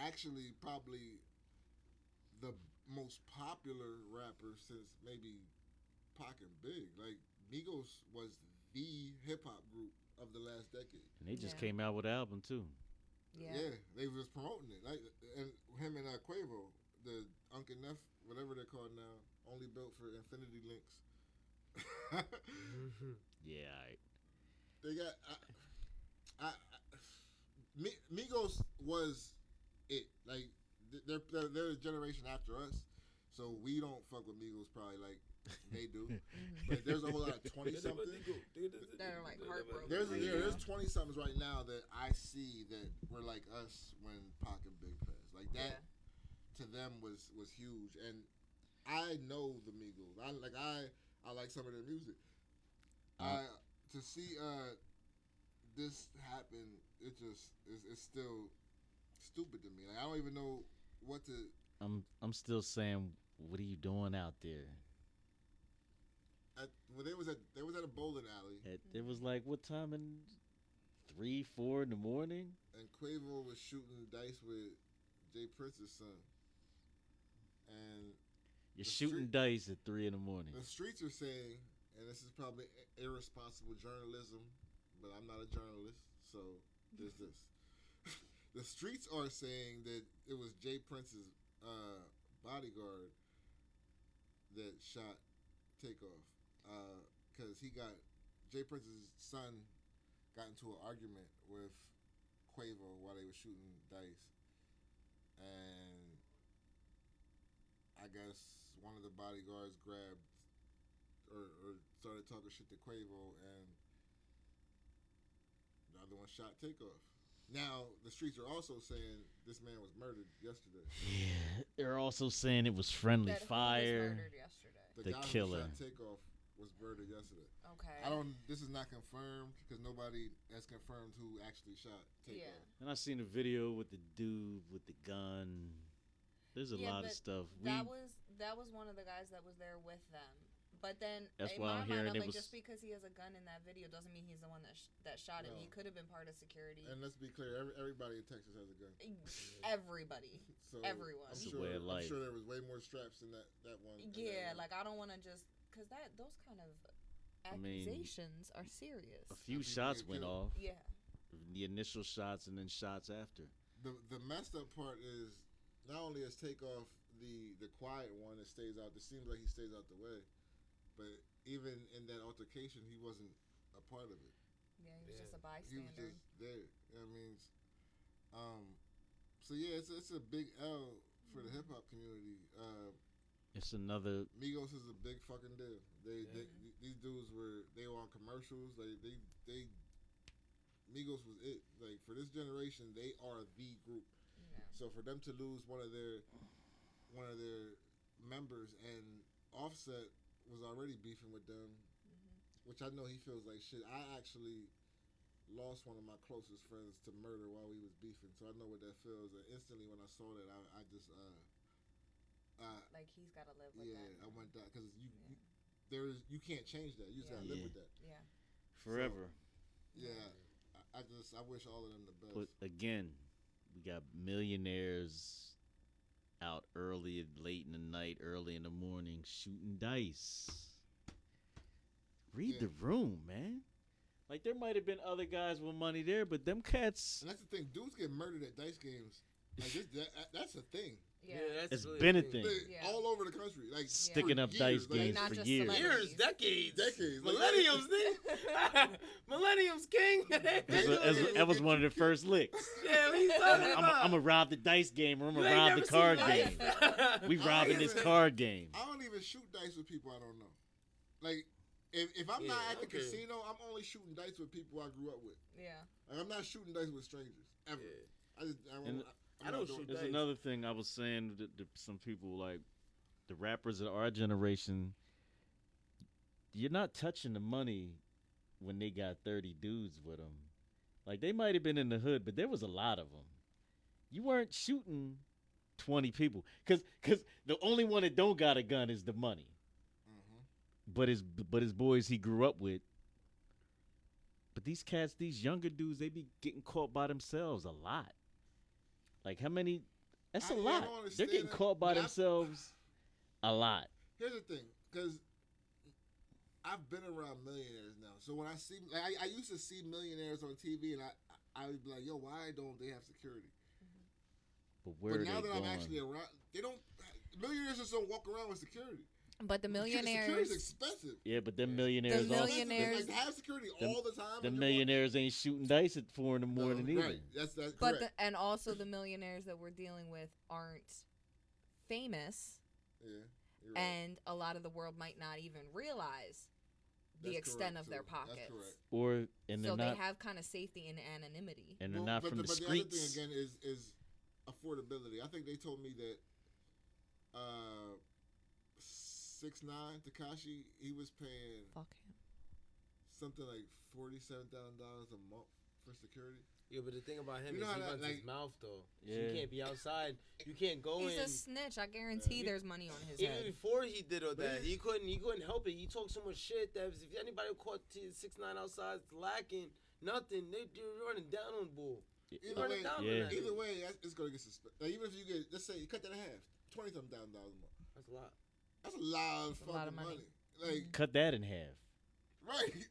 Actually, probably the most popular rapper since maybe Pac and Big. Like, Migos was the hip-hop group of the last decade. And they just Yeah. came out with an album too. Yeah, they was promoting it. Like, and him and Quavo, the Uncle Neff, whatever they're called now, only built for Infinity Links. Yeah, alright. They got Migos was it. Like they're a generation after us, so we don't fuck with Migos probably like they do. But there's a whole lot of 20 something. That are like heartbroken. There's 20 somethings right now that I see that were like us when Pac and Big passed. Like that to them was huge, and I know the Migos. I like some of their music. To see this happen, it just it's still stupid to me. Like I don't even know what to. I'm still saying, what are you doing out there? When they was at a bowling alley, It was like what time in 3, 4 in the morning? and Quavo was shooting dice with Jay Prince's son, and You're The shooting dice at 3 in the morning. the streets are saying, and this is probably irresponsible journalism, but I'm not a journalist, so there's this. The streets are saying that it was Jay Prince's bodyguard that shot Takeoff, because Jay Prince's son got into an argument with Quavo while they were shooting dice, and I guess one of the bodyguards grabbed or started talking shit to Quavo, and the other one shot Takeoff. Now, the streets are also saying this man was murdered yesterday. Yeah, they're also saying it was friendly That who was fire. murdered yesterday. The The guy killer. who shot Takeoff was murdered yesterday. Okay. This is not confirmed because nobody has confirmed who actually shot Takeoff. Yeah. And I seen a video with the dude with the gun. There's a Yeah, lot of but stuff. That was one of the guys that was there with them. But then That's in why my I'm hearing mind, I'm it like, was- just because he has a gun in that video doesn't mean he's the one that shot him. No. He could have been part of security. And let's be clear, everybody in Texas has a gun. Everybody. So Everyone. I'm It's a sure, way of I'm life. sure there was way more straps in that one. in that Yeah, one. like I don't want to just because those kind of mean, accusations are serious. A few Some people shots get went killed. off. Yeah. The initial shots and then shots after. The messed up part is not only is Takeoff the quiet one that stays out. It seems like he stays out the way, but even in that altercation, he wasn't a part of it. Yeah, he was just a He was bystander. just there. You know what I mean? So yeah, it's a big L for the hip hop community. It's another. Migos is a big fucking deal. These dudes were on commercials. They Migos was it. Like for this generation, they are the group. Yeah. So for them to lose one of their members, and Offset was already beefing with them, which I know he feels like shit. I actually lost one of my closest friends to murder while we was beefing, so I know what that feels. And instantly when I saw that, I just Like he's got to live with yeah, that. I went that because you can't change that. You just gotta live Yeah. with that. Yeah. Forever. Yeah, I wish all of them the best. But again, we got millionaires out early, late in the night, early in the morning, shooting dice. Read Yeah. the room, man. Like there might have been other guys with money there, but them cats. And that's the thing, dudes get murdered at dice games. Like that's a thing. Yeah. that's It's really been a the thing. Like, Yeah. all over the country, like Sticking for up years, dice like, games Not for just years. celebrities. Years, decades, Decades. Like, millenniums, nigga. Millenniums, king. That was one of the first licks. Yeah, what you talking I'm about? gonna rob the dice game, or I'm You gonna ain't rob never the seen card dice? game. We robbing this card game. I don't even shoot dice with people I don't know. Like, if I'm not at the okay. casino, I'm only shooting dice with people I grew up with. Yeah. Like, I'm not shooting dice with strangers ever. Yeah. I don't shoot There's dice. another thing I was saying to some people, like the rappers of our generation. You're not touching the money when they got 30 dudes with them. Like, they might have been in the hood, but there was a lot of them. You weren't shooting 20 people. Because the only one that don't got a gun is the money. But his boys he grew up with. But these cats, these younger dudes, they be getting caught by themselves a lot. Like, how many? That's a lot. They're getting caught by themselves a lot. Here's the thing, because I've been around millionaires now. So when I see, like, I used to see millionaires on TV, and I would be like, yo, why don't they have security? But where But are now they that going? I'm actually around, they don't. Millionaires just don't walk around with security. But the millionaires. Security's expensive. Yeah, but them millionaires The also. millionaires- Like, to have security all the time. The when you're millionaires ain't shooting dice at 4 in the walking- morning either. Right. That's But correct. and also the millionaires that we're dealing with aren't famous, Yeah. You're right. and a lot of the world might not even realize the That's extent correct, of their too. That's pockets. correct. Or and So they're they not have kind of safety in anonymity. and they're Well, not but from the but streets. the other thing again is affordability. I think they told me that 6ix9ine Tekashi, he was paying Fuck him. something like $47,000 a month for security. Yeah, but the thing about him You is know he how that, runs his like- mouth though. So Yeah. you can't be outside. You can't go He's in. a snitch. I guarantee there's money on his Even head. before he did all But that, he couldn't help it. He talked so much shit that if anybody caught 6ix9ine outside lacking nothing, they're running down on bull. Either Running way, down on Yeah. that. either way, it's gonna get suspended. Like, even if you get, let's say you cut that in half, $20,000 a month. That's a lot. That's a lot of a fucking lot of money. Like, Cut that in half. right?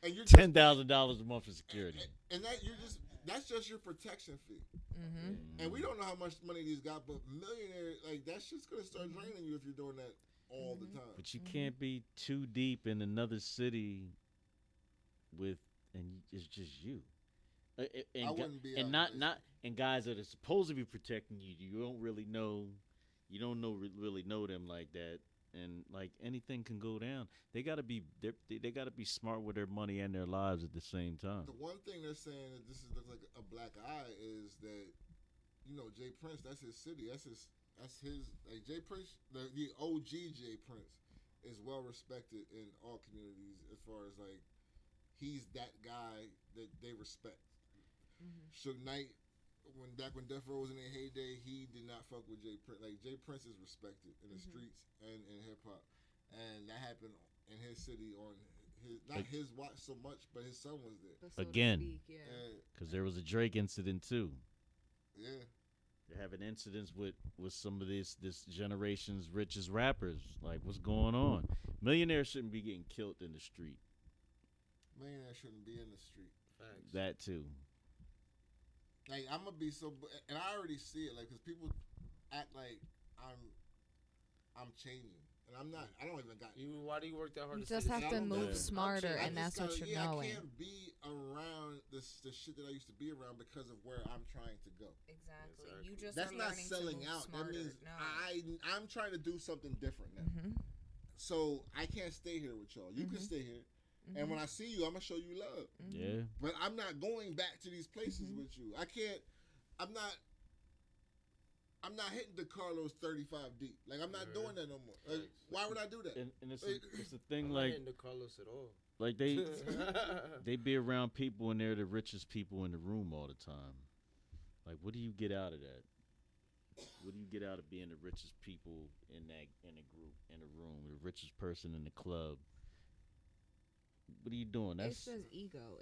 And you're $10,000 a month for security. and that's just your protection fee. Mm-hmm. And we don't know how much money these got, but millionaire, like, that shit's gonna start Mm-hmm. draining you if you're doing that all the time. But you can't be too deep in another city and it's just you. And I wouldn't be and out not and guys that are supposed to be protecting you. You don't really know. You don't really know them like that. And like anything can go down. They gotta be smart with their money and their lives at the same time. The one thing they're saying that this looks like a black eye is that, Jay Prince, that's his city. That's his like Jay Prince, the OG Jay Prince is well respected in all communities as far as like he's that guy that they respect. Suge Knight, when Death Row was in their heyday, he did not fuck with Jay Prince. Like, Jay Prince is respected in the streets and in hip hop, and that happened in his city on his his watch so much, but his son was there. So to Again. speak, yeah. Because there was a Drake incident too. Yeah. They're having incidents with some of this generation's richest rappers. Like, what's going on? Millionaires shouldn't be getting killed in the street. Millionaires shouldn't be in the street. Facts. That too. Like, I'm gonna be so, and I already see it. Like, cause people act like I'm changing, and I'm not. I don't even got. Why do you work that hard? You to just say have this? to I don't move know. smarter, I and just that's what gotta- you're knowing. I can't be around the shit that I used to be around because of where I'm trying to go. Exactly. Exactly. You just That's are not learning selling to move out. smarter. That means No. I'm trying to do something different now. Mm-hmm. So I can't stay here with y'all. You can stay here, and when I see you, I'm gonna show you love. Yeah. But I'm not going back to these places with you. I can't. I'm not hitting the Carlos 35 deep. Like, I'm not doing that no more. Like, why would I do that? And it's a thing I'm like not into Carlos at all. like they be around people and they're the richest people in the room all the time. Like, what do you get out of that? What do you get out of being the richest people in a group, in a room, the richest person in the club? What are you doing? It's just ego.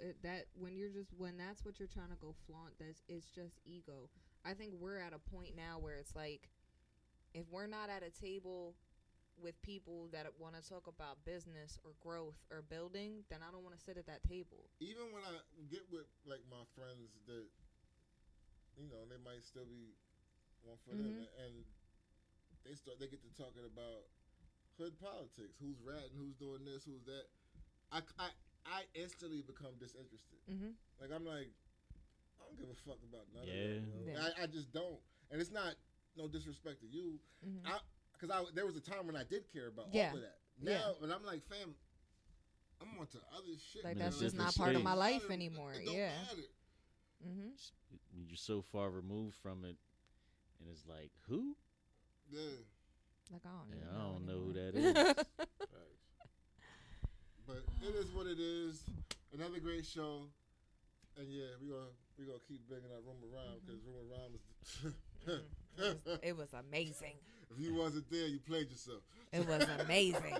When that's what you're trying to go flaunt, it's just ego. I think we're at a point now where it's like, if we're not at a table with people that want to talk about business or growth or building, then I don't want to sit at that table. Even when I get with, like, my friends that, they might still be one for them, and they get to talking about hood politics. Who's ratting? Who's doing this? Who's that? I instantly become disinterested. Like, I'm like, I don't give a fuck about none of that. Yeah. I just don't. And it's not no disrespect to you. Because there was a time when I did care about all of that. Now, and I'm like, fam, I'm on to other shit. Like, Man, that's it's just not different part of my stage. life anymore. It don't Yeah. matter. Mm-hmm. You're so far removed from it, and it's like, who? Yeah. Like, I don't, Yeah, even I don't know who anymore. that is. But it is what it is. Another great show. And yeah, we gonna keep bringing up Rumor Rhyme because Rumor Rhyme was. It was amazing. If you wasn't there, you played yourself. It was amazing.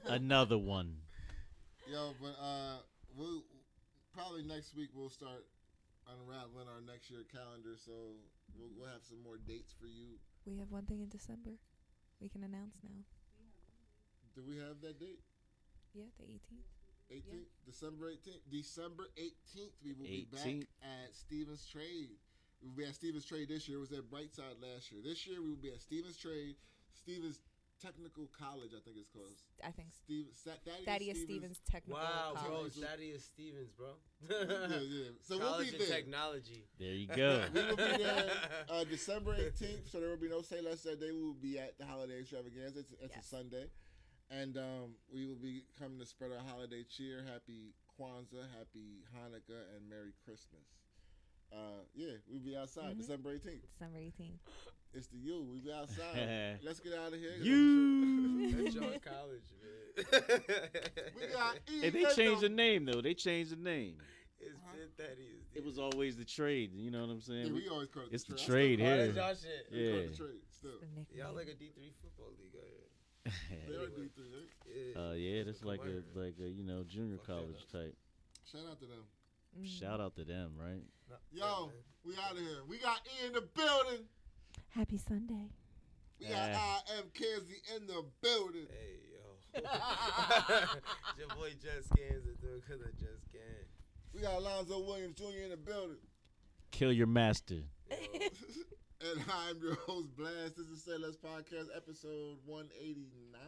Another one. Yo, but we'll probably next week we'll start unraveling our next year calendar. So we'll have some more dates for you. We have one thing in December. We can announce now. Do we have that date? Yeah, the 18th. 18th, December 18th. December 18th, we will be back 18th. at Stevens Trade. We will be at Stevens Trade this year. It was at Brightside last year. This year we will be at Stevens Trade, Stevens Technical College, I think it's called. I think Thaddeus Stevens Technical Wow, bro, College. Thaddeus Stevens, bro. Yeah. So we'll College be of there. Technology. There you go. We will be there December 18th, so there will be no SayLess that day. We will be at the Holiday Extravaganza. It's a Sunday. And we will be coming to spread our holiday cheer. Happy Kwanzaa, Happy Hanukkah, and Merry Christmas. Yeah, we'll be outside December 18th. December 18th. It's the you. We'll be outside. Let's get out of here. You. That's your college, man. We got Hey, they changed the name though. They changed the name. It's been Thaddeus. It was always the trade. You know what I'm saying? Yeah, we always call it It's the the trade. trade Oh, here. that's y'all shit. We call Yeah. it the trade still. The nickname. Y'all like a D3 football league out here. They are D3, right? Yeah. Yeah, that's like a junior college type. Shout out to them. Shout out to them, right? Yo, we out of here. We got E in the building. Happy Sunday. We got IM Kenzie in the building. Hey, yo. It's your boy Just Scans and doing because I just can. We got Alonzo Williams Jr. in the building. Kill your master. And I'm your host, Blast. This is SayLess Podcast, episode 189.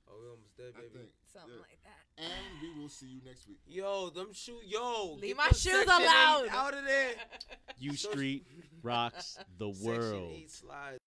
Oh, we almost there, I baby. think. Something Yeah. like that. And we will see you next week. Yo, them shoes. Yo. Leave get my them shoes Section 8 alone. Out of there. U Street rocks the Section world. 8 slides.